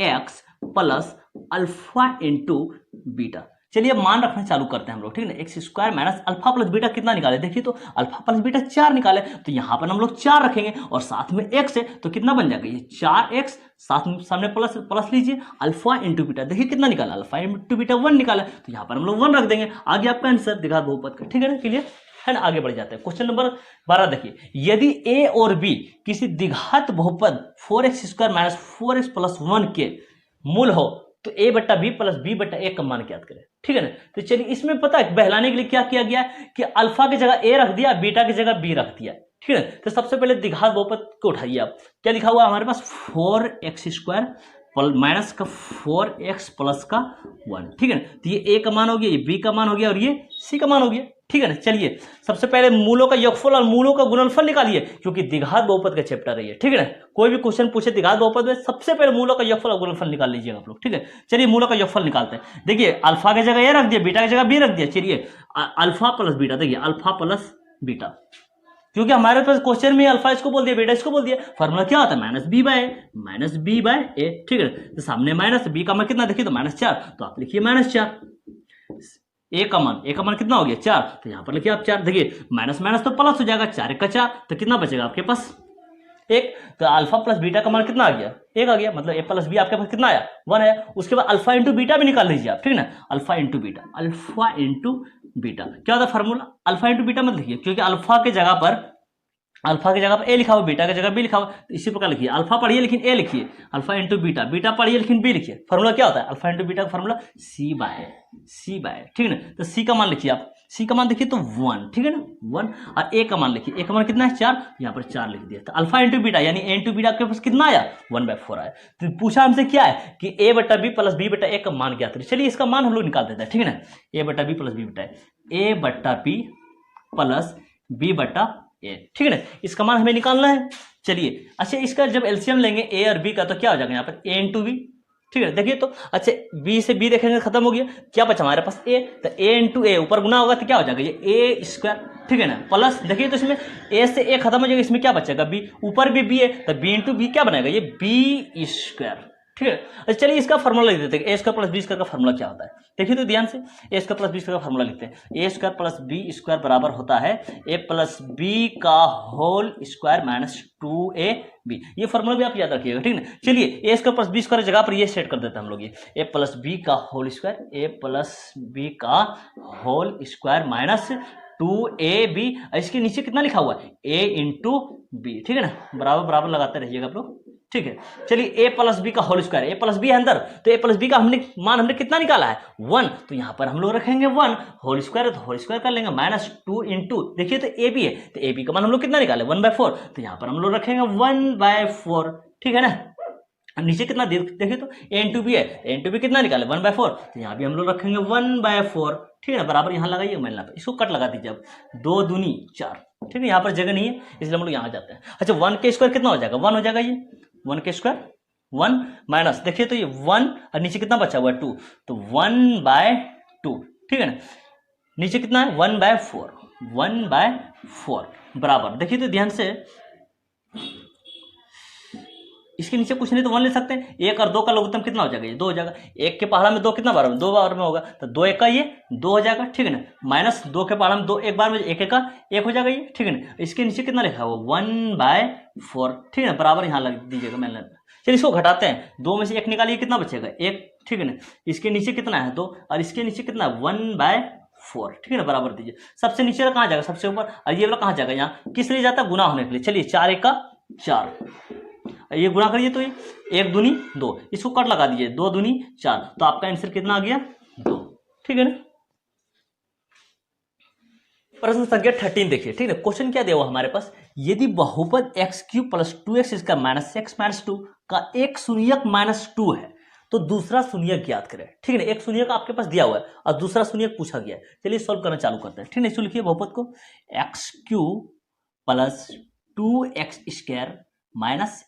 x plus alpha into beta. चलिए मान रखना चालू करते हैं हम लोग, ठीक है ना। X square minus alpha plus beta कितना निकाले, देखिए तो अल्फा प्लस बीटा 4 निकाले, तो यहाँ पर हम लोग 4 रखेंगे और साथ में एक्स है, तो कितना बन जाएगा ये 4x, साथ में सामने प्लस प्लस लीजिए, अल्फा इंटू बीटा, देखिए कितना निकाला, अल्फा इंटू बीटा 1 निकाला, तो यहाँ पर हम लोग 1 रख देंगे। आगे आपका आंसर द्विघात बहुपद का, ठीक है ना, क्लियर है ना। आगे बढ़ जाते हैं, क्वेश्चन नंबर 12 देखिए, यदि a और b किसी द्विघात बहुपद 4x square minus 4x plus 1 के मूल हो तो a बट्टा बी प्लस बी बट्टा ए का मान ज्ञात करें, ठीक है ना। तो चलिए इसमें पता है बहलाने के लिए क्या किया गया कि अल्फा की जगह a रख दिया, बीटा की जगह b रख दिया, ठीक है। तो सबसे पहले द्विघात बहुपद को उठाइए आप, क्या लिखा हुआ है हमारे पास 4x स्क्वायर माइनस का 4x प्लस का 1, ठीक है ना। तो ये a का मान हो गया, ये b का मान हो गया और ये c का मान हो गया, ठीक है ना। चलिए सबसे पहले मूलों का योगफल और मूलों का गुणनफल निकालिए, क्योंकि द्विघात बहुपद का चैप्टर है ये, ठीक है ना। कोई भी क्वेश्चन पूछे द्विघात बहुपद में सबसे पहले मूलों का योगफल और गुणनफल निकाल लीजिएगा आप लोग, ठीक है। चलिए मूलों का योगफल निकालते हैं। देखिए अल्फा की जगह a रख दिया, बीटा की जगह b रख दिया। चलिए अल्फा प्लस बीटा, देखिए अल्फा प्लस बीटा, क्योंकि हमारे पास क्वेश्चन में अल्फा इसको बोल दिया, बीटा इसको बोल दिया। फॉर्मूला क्या होता है, माइनस बी बाय ए, ठीक है। तो सामने माइनस, बी का मान कितना देखिए तो -4, तो आप लिखिए -4। ए का मान कितना हो गया 4, तो यहां पर लिखिए आप 4। देखिए माइनस माइनस तो प्लस हो जाएगा, 4 का 4, तो कितना बचेगा आपके पास 1। तो अल्फा प्लस बीटा का मान कितना आ गया, 1 आ गया, मतलब ए प्लस बी आपके पास कितना आया 1 आया। उसके बाद अल्फा इंटू बीटा भी निकाल लीजिए आप, ठीक है ना। अल्फा इंटू बीटा क्या होता है फॉर्मूला, अल्फा इंटू बीटा मत लिखिए, क्योंकि अल्फा की जगह पर ए लिखा हुआ, बीटा की जगह बी लिखा हुआ, तो इसी प्रकार लिखिए। अल्फा पढ़िए लेकिन ए लिखिए, अल्फा इंटू बीटा पढ़िए लेकिन बी लिखिए। फॉर्मूला क्या होता है, अल्फा इंटू बीटा का फॉर्मूला सी बाय, ठीक है ना। तो सी का मान लिखिए आप, सी का मान देखिए तो 1, ठीक है ना 1। और ए का मान लिखिए, ए का मान कितना है 4, यहाँ पर 4 लिख दिया। तो अल्फा इंटू बीटा यानी ए इंटू बीटा आपके पास कितना आया 1/4 आया। तो पूछा हमसे क्या है कि ए बट्टा बी प्लस बी बट्टा ए का मान ज्ञात करिए। चलिए इसका मान हम लोग निकाल देते हैं, ठीक है ना। ए बट्टा बी प्लस बी बट्टा ए बट्टा बी प्लस बी बट्टा ए, ठीक है ना। इसका मान हमें निकालना है। चलिए अच्छा, इसका जब एलसीएम लेंगे ए और बी का तो क्या हो जाएगा यहाँ पर ए इंटू बी, ठीक है। देखिए तो अच्छा बी से बी देखेंगे खत्म हो गया, क्या बचा हमारे पास ए, तो ए इंटू ए ऊपर गुना होगा तो क्या हो जाएगा ये ए स्क्वायर, ठीक है ना। प्लस देखिए तो इसमें ए से ए खत्म हो जाएगा, इसमें क्या बचेगा बी, ऊपर भी बी है तो बी इंटू बी क्या बनाएगा ये बी स्क्वायर, ठीक है। अच्छा चलिए इसका फॉर्मूला लिख देते हैं, A square plus B square का फॉर्मूला क्या होता है। देखिए तो ध्यान से, ए स्क्वायर प्लस बी स्क्वायर का फॉर्मूला लिखते हैं। A square plus B square बराबर होता है ए प्लस बी का होल स्क्वायर माइनस 2ab। ये फॉर्मूला भी आप याद रखिएगा, ठीक है ना। चलिए ए स्क्वायर प्लस बी स्क्वायर जगह पर ये सेट कर देते हैं हम लोग, ये ए प्लस बी का होल स्क्वायर, ए प्लस बी का होल स्क्वायर माइनस 2ab। इसके नीचे कितना लिखा हुआ है a इंटू बी, ठीक है ना। बराबर बराबर लगाते रहिएगा आप लोग, ठीक है। चलिए ए प्लस बी का होल स्क्वायर, ए प्लस बी है अंदर, तो ए प्लस बी का हमने कितना निकाला है 1, तो यहाँ पर हम लोग रखेंगे 1, होल स्क्वायर तो होल स्क्वायर कर लेंगे -2 इंटू, देखिए तो ए बी है तो ए बी का मान हम लोग कितना निकाले 1/4, तो यहाँ पर हम लोग रखेंगे 1/4, ठीक है ना। नीचे कितना देखिए तो ए इंटू बी है, ए इंटू बी कितना निकाले 1/4, तो यहाँ भी हम लोग रखेंगे 1/4, ठीक है ना। बराबर यहाँ लगाइए, मैंने इसको कट लगा दीजिए अब, 2 दूनी 4, ठीक है। यहाँ पर जगह नहीं है इसलिए हम लोग यहाँ जाते हैं। अच्छा 1 के स्क्वायर कितना हो जाएगा 1 हो जाएगा, ये 1 के स्क्वायर 1 माइनस देखिए तो ये 1 और नीचे कितना बचा हुआ है 2, तो 1/2, ठीक है ना। नीचे कितना है 1/4 बराबर, देखिए तो ध्यान से, इसके नीचे कुछ नहीं तो 1 ले सकते हैं। 1 और 2 का लघुत्तम कितना हो जाएगा ये 2 हो जाएगा। 1 के पहाड़ा में 2 कितना बार में 2 बार में होगा, तो 2 1 का ये 2 हो जाएगा, ठीक है ना। माइनस 2 के पहाड़ा में 2 एक बार में 1 1 का 1 हो जाएगा ये, ठीक है ना। इसके नीचे कितना लिखा हुआ 1/4, ठीक है ना। बराबर यहाँ लग दीजिएगा मैंने। चलिए इसको घटाते हैं, 2 में से 1 निकालिए कितना बचेगा 1, ठीक है ना। इसके नीचे कितना है 2 और इसके नीचे कितना है 1/4, ठीक है ना। बराबर दीजिए, सबसे नीचे कहाँ जाएगा सबसे ऊपर, और ये वाला कहाँ जाएगा यहाँ, किस लिए जाता है गुना होने के लिए। चलिए 4 1 का 4, ये गुणा करिए तो ये 1 दूनी 2, इसको कट लगा दीजिए, 2 दूनी 4, तो आपका आंसर कितना आ गया 2। ठीक है ना। प्रश्न संख्या 13 देखिए। ठीक है, क्वेश्चन क्या दिया हुआ हमारे पास, यदि बहुपद x³ + 2x² - x - 2 का एक शून्यक -2 है तो दूसरा शून्यक ज्ञात करें। ठीक है ना, एक शून्यक आपके पास दिया हुआ है और दूसरा शून्यक पूछा गया है। चलिए सॉल्व करना चालू करते हैं। ठीक है, इसको लिखिए बहुपद को x³ + 2x²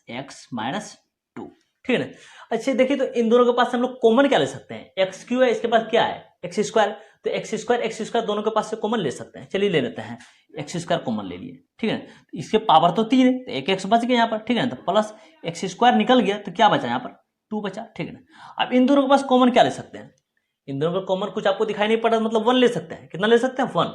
- x - 2। ठीक है ना। अच्छा देखिए, तो इन दोनों के पास हम लोग कॉमन क्या ले सकते हैं, x³ है, इसके पास क्या है x², तो x² दोनों के पास से कॉमन ले सकते हैं। चलिए ले लेते हैं, x² कॉमन ले लिए। ठीक है, इसके पावर तो 3 है, तो एक x बच गया यहाँ पर। ठीक है ना, तो प्लस x² निकल गया तो क्या बचा यहाँ पर 2 बचा। ठीक है ना। अब इन दोनों के पास कॉमन क्या ले सकते हैं, इन दोनों का कॉमन कुछ आपको दिखाई नहीं पड़ रहा, मतलब 1 ले सकते हैं। कितना ले सकते हैं 1।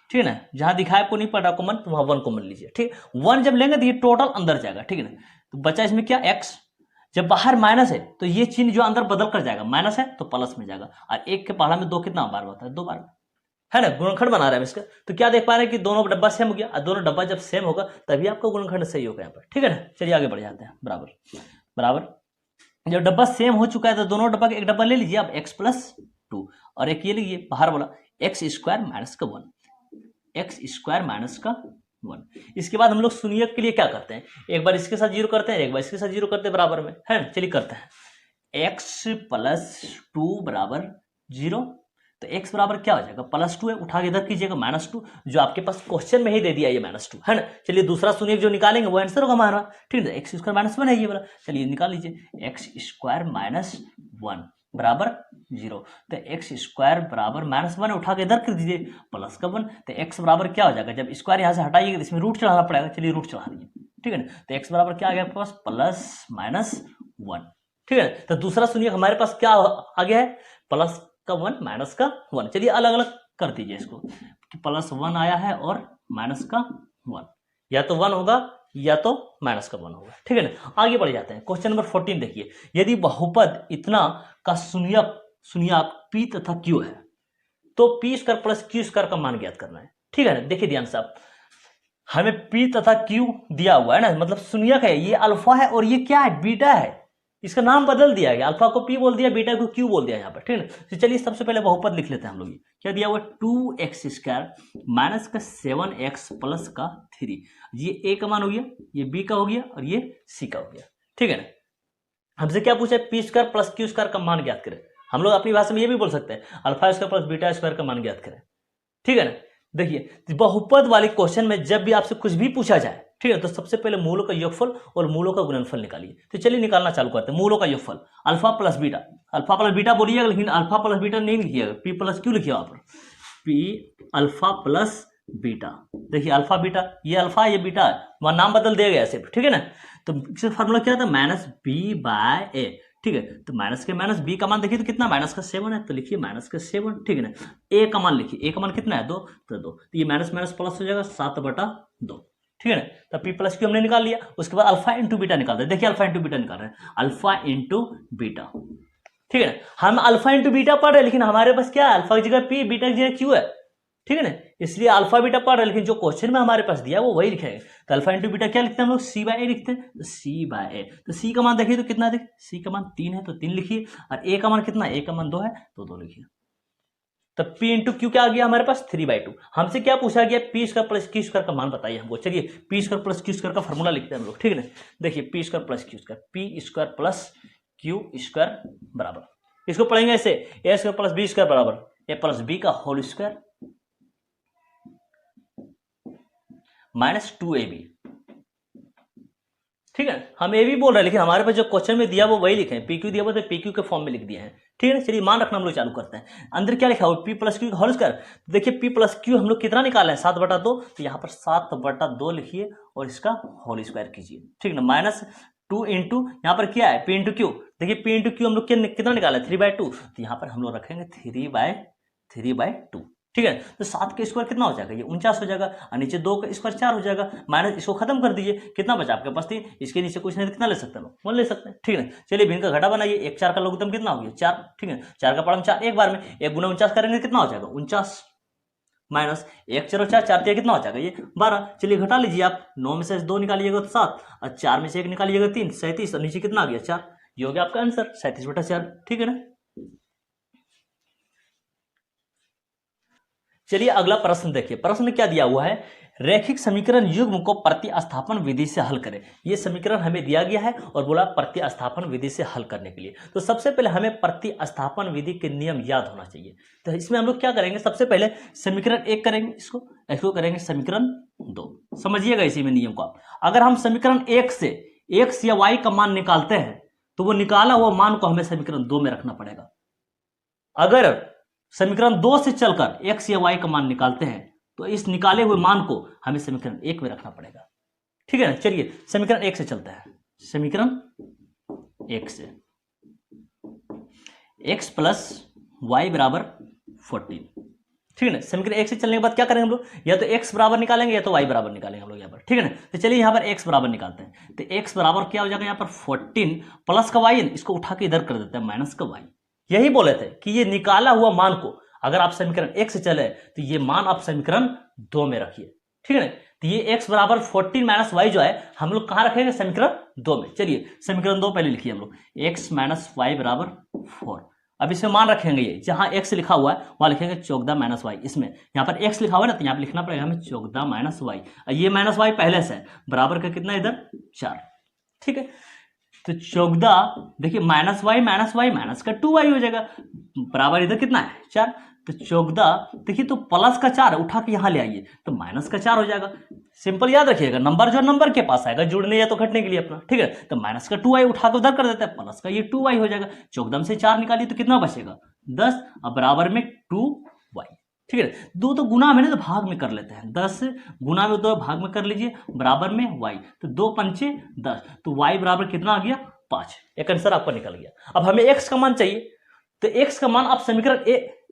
ठीक है ना, जहां दिखाई आपको नहीं पड़ रहा कॉमन तो वहां 1 कॉमन लीजिए। ठीक, 1 जब लेंगे तो ये टोटल अंदर जाएगा। ठीक है ना, तो बचा इसमें क्या x, जब बाहर माइनस है तो ये चिन्ह जो अंदर बदल कर जाएगा, माइनस है तो प्लस में जाएगा, और 1 के पहाड़ा में 2 कितना बार होता है 2 बार, है ना। गुणनखंड बना रहे हैं इसका, तो क्या देख पा रहे हैं कि दोनों डब्बा सेम हो गया, और दोनों डब्बा जब सेम होगा तभी आपका गुणनखंड सही होगा यहाँ पर। ठीक है ना, चलिए आगे बढ़ जाते हैं। बराबर बराबर, जब डब्बा सेम हो चुका है तो दोनों डब्बा एक डब्बा ले लीजिए आप, x + 2, और एक ये लीजिए बाहर वाला x² - 1, x² - 1। इसके बाद हम लोग शून्यक के लिए क्या करते हैं, एक बार इसके साथ 0 करते हैं, एक बार इसके साथ 0 करते हैं बराबर में, है ना। चलिए करते हैं, x + 2 = 0, तो x बराबर क्या हो जाएगा +2 है, उठा के इधर कीजिएगा -2, जो आपके पास क्वेश्चन में ही दे दिया ये -2, है ना। चलिए दूसरा शून्यक जो निकालेंगे वो आंसर होगा हमारा। ठीक है, x² - 1 है ये वाला, चलिए निकाल लीजिए, x² - 1 बराबर 0, तो x² बराबर -1 उठा के इधर कर दीजिए +1, तो x बराबर क्या हो जाएगा, जब स्क्वायर यहाँ से हटाइएगा तो इसमें रूट चढ़ाना पड़ेगा। चलिए रूट चढ़ा दीजिए। ठीक है ना, तो x बराबर क्या आ गया आपके पास +-1। ठीक है, तो दूसरा शून्यक हमारे पास क्या आ गया है, +1 -1। चलिए अलग अलग कर दीजिए इसको, +1 आया है और -1, या तो 1 होगा या तो -1 होगा। ठीक है ना, आगे बढ़ जाते हैं। क्वेश्चन नंबर 14 देखिए, यदि बहुपद इतना का शून्यक p तथा q है तो p² + q² का मान ज्ञात करना है। ठीक है ना, देखिए ध्यान से आप, हमें p तथा q दिया हुआ है ना, मतलब शून्यक है, ये अल्फा है और ये क्या है बीटा है, इसका नाम बदल दिया गया, अल्फा को p बोल दिया, बीटा को q बोल दिया यहाँ पर। ठीक है ना, तो चलिए सबसे पहले बहुपद लिख लेते हैं हम लोग। क्या दिया हुआ, 2x² - 7x + 3, ये a का मान हो गया, ये b का हो गया और ये c का हो गया। ठीक है ना, हमसे क्या पूछा है, p² + q² का मान ज्ञात करें। हम लोग अपनी भाषा में ये भी बोल सकते हैं α² + β² का मान ज्ञात करें। ठीक है ना, देखिए बहुपद वाले क्वेश्चन में जब भी आपसे कुछ भी पूछा जाए, ठीक है, तो सबसे पहले मूलों का योगफल और मूलों का गुणनफल निकालिए। तो चलिए निकालना चालू करते हैं। मूलों का योगफल अल्फा प्लस बीटा बोलिएगा, लेकिन अल्फा प्लस बीटा नहीं लिखिएगा, p + q लिखिए वहां पर, p α + बीटा। देखिए अल्फा बीटा, ये अल्फा ये बीटा है, वहां नाम बदल दिया गया सिर्फ। ठीक है ना, तो इसका फार्मूला क्या था, -b/a। ठीक है, तो माइनस के माइनस b का मान देखिए तो कितना, -7 है, तो लिखिए -7। ठीक है ना, a का मान लिखिए, a का मान कितना है 2, तो 2, तो ये माइनस माइनस प्लस हो जाएगा 7/2। ठीक है ना, तो p + q हमने निकाल लिया। उसके बाद अल्फा इंटू बीटा निकाल रहे हैं, देखिए अल्फा इंटू बीटा निकाल रहे हैं, अल्फा इंटू बीटा। ठीक है ना, हम अल्फा इंटू बीटा पढ़ रहे हैं, लेकिन हमारे पास क्या है, अल्फा की जगह p, बीटा की जगह q है। ठीक है ना, इसलिए अल्फा बीटा पढ़ रहे हैं, लेकिन जो क्वेश्चन में हमारे पास दिया है वो वही लिखेंगे। तो अल्फा इंटू बीटा क्या लिखते हैं हम लोग, c/a लिखते हैं, तो c/a। तो c का मान देखिए तो कितना, देखिए c का मान 3 है तो 3 लिखिए, और a का मान कितना, a का मान 2 है तो 2 लिखिए। तो p इंटू क्यू क्या आ गया हमारे पास 3/2। हमसे क्या पूछा गया, p² + q² का मान बताइए हमको। चलिए p² + q² का फॉर्मूला लिखते हैं हम लोग। ठीक है ना, देखिए p² + q², p² + q² बराबर, इसको पढ़ेंगे ऐसे, a² + b² बराबर a + b का होल स्क्वायर -2ab। ठीक है, हम ए भी बोल रहे हैं, लेकिन हमारे पास जो क्वेश्चन में दिया वो वही लिखे हैं, PQ दिया हुआ तो PQ के फॉर्म में लिख दिए हैं। ठीक है, चलिए मान रखना हम लोग चालू करते हैं। अंदर क्या लिखा हुआ, p + q का होल स्क्वायर। तो देखिए p + q हम लोग कितना निकाले हैं 7/2, तो यहाँ पर 7/2 लिखिए और इसका होल स्क्वायर कीजिए। ठीक है ना, -2 इंटू यहाँ पर क्या है p × q, देखिए p × q हम लोग कितना निकाला है 3/2, तो यहाँ पर हम लोग रखेंगे 3/2। ठीक है, तो 7 का स्क्वायर कितना हो जाएगा, ये 49 हो जाएगा, और नीचे 2 का स्क्वायर 4 हो जाएगा, माइनस इसको खत्म कर दीजिए, कितना बचा आपके पास 3, इसके नीचे कुछ नहीं, कितना ले सकते हैं लोग 1 ले सकते हैं। ठीक है, चलिए भिन्न का घटा बनाइए, 1 4 का लघुत्तम कितना हो गया 4। ठीक है, 4 का पढ़म 4 एक बार में, 1 × 49 करेंगे कितना हो जाएगा 49। माइनस 1 0 4 4 कितना हो जाएगा ये 12। चलिए घटा लीजिए आप, 9 में से 2 निकालिएगा तो 7 और 4 में से 1 निकालिएगा 3, 37 और नीचे कितना आ गया 4। ये हो गया आपका आंसर 37/4। ठीक है ना। चलिए अगला प्रश्न देखिए, प्रश्न क्या दिया हुआ है, रैखिक समीकरण युग्म को प्रतिस्थापन विधि से हल करें। ये समीकरण हमें दिया गया है और बोला प्रतिस्थापन विधि से हल करने के लिए। तो सबसे पहले हमें प्रतिस्थापन विधि के नियम याद होना चाहिए। तो इसमें हम लोग क्या करेंगे, सबसे पहले समीकरण 1 करेंगे, इसको करेंगे समीकरण 2। समझिएगा इसी में नियम को आप। अगर हम समीकरण 1 से x या y का मान निकालते हैं तो वो निकाला हुआ मान को हमें समीकरण 2 में रखना पड़ेगा। अगर समीकरण 2 से चलकर x या y का मान निकालते हैं तो इस निकाले हुए मान को हमें समीकरण 1 में रखना पड़ेगा। ठीक है ना। चलिए समीकरण 1 से चलते हैं। समीकरण 1 से x + y = 14। ठीक है ना। समीकरण 1 से चलने के बाद क्या करेंगे हम लोग, या तो x बराबर निकालेंगे या तो y बराबर निकालेंगे हम लोग यहाँ पर। ठीक है ना। तो चलिए यहाँ पर x बराबर निकालते हैं। तो x बराबर क्या हो जाएगा यहाँ पर 14 प्लस का y, इसको उठा के इधर कर देते हैं माइनस का y। यही बोले थे कि ये निकाला हुआ मान को अगर आप समीकरण 1 से चले तो ये मान आप समीकरण 2 में रखिए। ठीक है ना। तो ये x बराबर 14 - y जो है हम लोग कहाँ रखेंगे, समीकरण 2 में। चलिए समीकरण 2 पहले लिखिए हम लोग, x - y = 4। अब इसमें मान रखेंगे, ये जहां x लिखा हुआ है वहां लिखेंगे 14 - y। इसमें यहाँ पर x लिखा हुआ है ना, तो यहाँ पर लिखना पड़ेगा हमें 14 - y। ये माइनस y पहले से है, बराबर का कितना इधर 4। ठीक है। तो 14 देखिए -y माइनस का 2y हो जाएगा, बराबर इधर कितना है 4। तो 14 देखिए तो प्लस का 4 उठा के यहाँ ले आइए तो माइनस का 4 हो जाएगा। सिंपल याद रखिएगा, नंबर जो नंबर के पास आएगा जुड़ने या तो घटने के लिए अपना। ठीक है। तो माइनस का 2y उठा के उधर कर देता है, प्लस का ये 2y हो जाएगा। 14 में से 4 निकालिए तो कितना बचेगा 10 और बराबर में 2y। ठीक है। 2 तो गुना में ना तो भाग में कर लेते हैं, 10 गुना में 2 भाग में कर लीजिए, बराबर में y। तो 2 पंचे 10, तो y बराबर कितना आ गया 5। एक आंसर आपका निकल गया। अब हमें x का मान चाहिए, तो x का मान आप समीकरण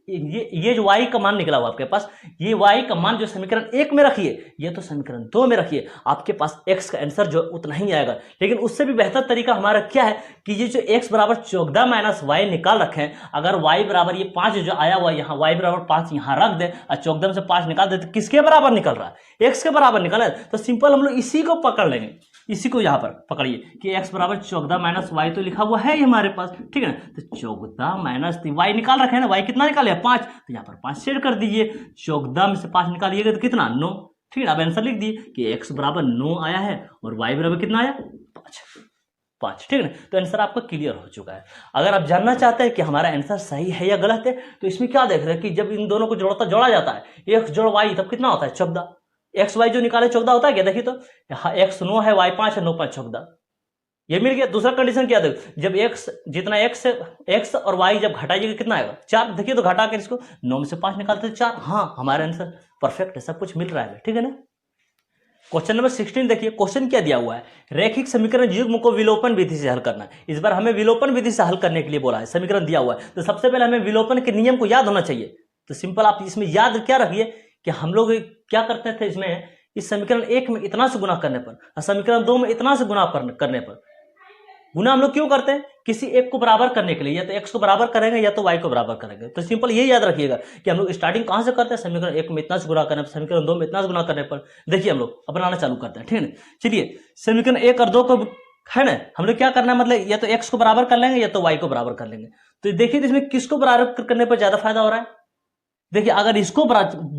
ये जो y का मान निकला हुआ आपके पास, ये y का मान जो समीकरण 1 में रखिए, ये तो समीकरण 2 में रखिए। आपके पास x का आंसर जो उतना ही आएगा। लेकिन उससे भी बेहतर तरीका हमारा क्या है कि ये जो x बराबर 14 - y निकाल रखे हैं, अगर y बराबर ये 5 जो आया हुआ यहाँ y बराबर 5 यहाँ रख दे और 14 में से 5 निकाल दे तो किसके बराबर निकल रहा है, x के बराबर निकल रहा है। तो सिंपल हम लोग इसी को पकड़ लेंगे, इसी को यहाँ पर पकड़िए कि x बराबर 14 - y तो लिखा हुआ है हमारे पास। ठीक है ना। तो 14 - y निकाल रखे हैं ना, y कितना निकाले 5, तो यहाँ पर 5 शेयर कर दीजिए। 14 में से 5 निकालिएगा तो कितना 9। ठीक है। अब आंसर लिख दिए कि x बराबर 9 आया है और y बराबर कितना आया 5। ठीक है ना। तो आंसर आपका क्लियर हो चुका है। अगर आप जानना चाहते हैं कि हमारा आंसर सही है या गलत है तो इसमें क्या देख रहे हैं कि जब इन दोनों को जोड़ा जाता है x जोड़ y तब कितना होता है 14। एक्स वाई जो निकाले 14 होता है क्या, देखिए तो x 9 है y 5 है, 9 5 14, ये मिल गया। दूसरा कंडीशन क्या देखो, जब x जितना x और y जब घटाइएगा कितना आएगा 4। देखिए तो घटा कर इसको 9 में से 5 निकालते 4। हाँ हमारा आंसर परफेक्ट है, सब कुछ मिल रहा है। ठीक है ना। क्वेश्चन नंबर 16 देखिए, क्वेश्चन क्या दिया हुआ है, रैखिक समीकरण युग्म को विलोपन विधि से हल करना है। इस बार हमें विलोपन विधि से हल करने के लिए बोला है, समीकरण दिया हुआ है तो सबसे पहले हमें विलोपन के नियम को याद होना चाहिए। तो सिंपल आप इसमें याद क्या रखिए कि हम लोग क्या करते थे इसमें, इस समीकरण 1 में इतना से गुना करने पर और समीकरण 2 में इतना से गुना करने पर, गुना हम लोग क्यों करते हैं, किसी एक को बराबर करने के लिए, या तो x को बराबर करेंगे या तो y को बराबर करेंगे। तो सिंपल ये याद रखिएगा कि हम लोग स्टार्टिंग कहां से करते हैं, समीकरण 1 में इतना से गुना करने पर, समीकरण 2 में इतना से गुना करने पर। देखिए हम लोग बनाना चालू करते हैं। ठीक है। चलिए समीकरण 1 और 2 को है ना हम लोग क्या करना है, मतलब या तो x को बराबर कर लेंगे या तो y को बराबर कर लेंगे। तो देखिए इसमें किसको बराबर करने पर ज्यादा फायदा हो रहा है। देखिए अगर इसको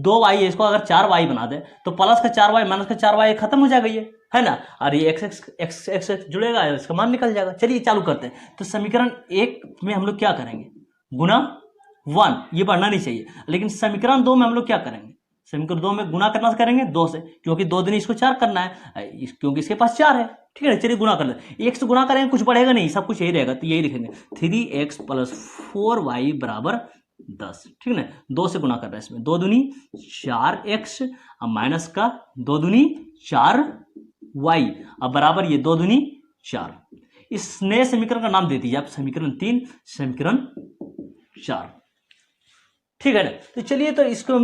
2y है, इसको अगर 4y बना दे तो प्लस का 4y माइनस का 4y खत्म हो जाएगा, ये है ना। और ये x जुड़ेगा, इसका मान निकल जाएगा। चलिए चालू करते हैं। तो समीकरण 1 में हम लोग क्या करेंगे, गुना 1, ये बढ़ना नहीं चाहिए। लेकिन समीकरण 2 में हम लोग क्या करेंगे, समीकरण 2 में गुना करना करेंगे 2 से, क्योंकि 2 दिन इसको 4 करना है, क्योंकि इसके पास 4 है। ठीक है। चलिए गुना कर लेते, 1 से गुना करेंगे कुछ बढ़ेगा नहीं, सब कुछ यही रहेगा। तो यही लिखेंगे 3x + 4y = 10। ठीक है ना। 2 से गुना कर रहे हैं इसमें, 2 दूनी 4x माइनस का 2 दूनी 4y अब बराबर ये 2 दूनी 4। इस नए समीकरण का नाम दे दीजिए आप समीकरण 3, समीकरण 4। ठीक है ना। तो चलिए तो इसको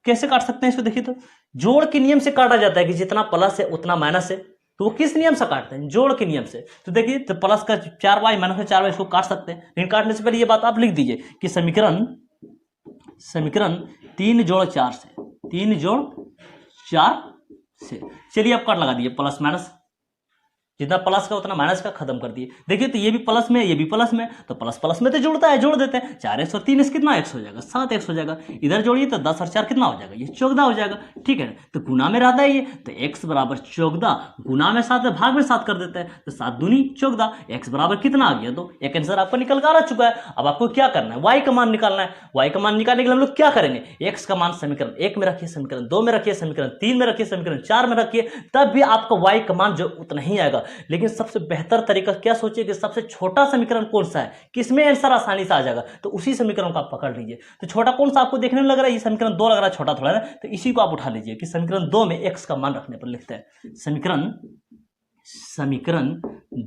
कैसे काट सकते हैं, इसको देखिए तो जोड़ के नियम से काटा जाता है कि जितना प्लस है उतना माइनस है। तो वो किस नियम से काटते हैं, जोड़ के नियम से। तो देखिए तो प्लस का 4y माइनस का 4y इसको काट सकते हैं, लेकिन काटने से पहले ये बात आप लिख दीजिए कि समीकरण 3 जोड़ 4 से 3 जोड़ 4 से। चलिए अब कट लगा दिए, प्लस माइनस, जितना प्लस का उतना माइनस का खत्म कर दिए। देखिए तो ये भी प्लस में, ये भी प्लस में, तो प्लस प्लस में तो जुड़ता है, जोड़ देते हैं। 4x और 3x कितना x हो जाएगा, 7x हो जाएगा। इधर जोड़िए तो 10 और 4 कितना हो जाएगा, ये 14 हो जाएगा। ठीक है, तो गुना में रहता है ये, तो x बराबर 14 गुना में 7 भाग में 7 कर देते हैं, तो 7 दूनी 14, x बराबर कितना आ गया, 2। एक आंसर आपका निकल कर आ चुका है। अब आपको क्या करना है, y का मान निकालना है। y का मान निकालने के लिए हम लोग क्या करेंगे, x का मान समीकरण 1 में रखिए, समीकरण 2 में रखिए, समीकरण 3 में रखिए, समीकरण 4 में रखिए, तब भी आपका y का मान जो उतना ही आएगा। लेकिन सबसे बेहतर तरीका क्या सोचिए कि सबसे छोटा समीकरण कौन सा है, किसमें आंसर आसानी से आ जाएगा, तो उसी समीकरण को आप पकड़ लीजिए। तो छोटा कौन सा आपको देखने में लग रहा है, ये समीकरण 2 लग रहा है छोटा थोड़ा ना, तो इसी को आप उठा लीजिए कि समीकरण 2 में x का मान रखने पर लिखते हैं। समीकरण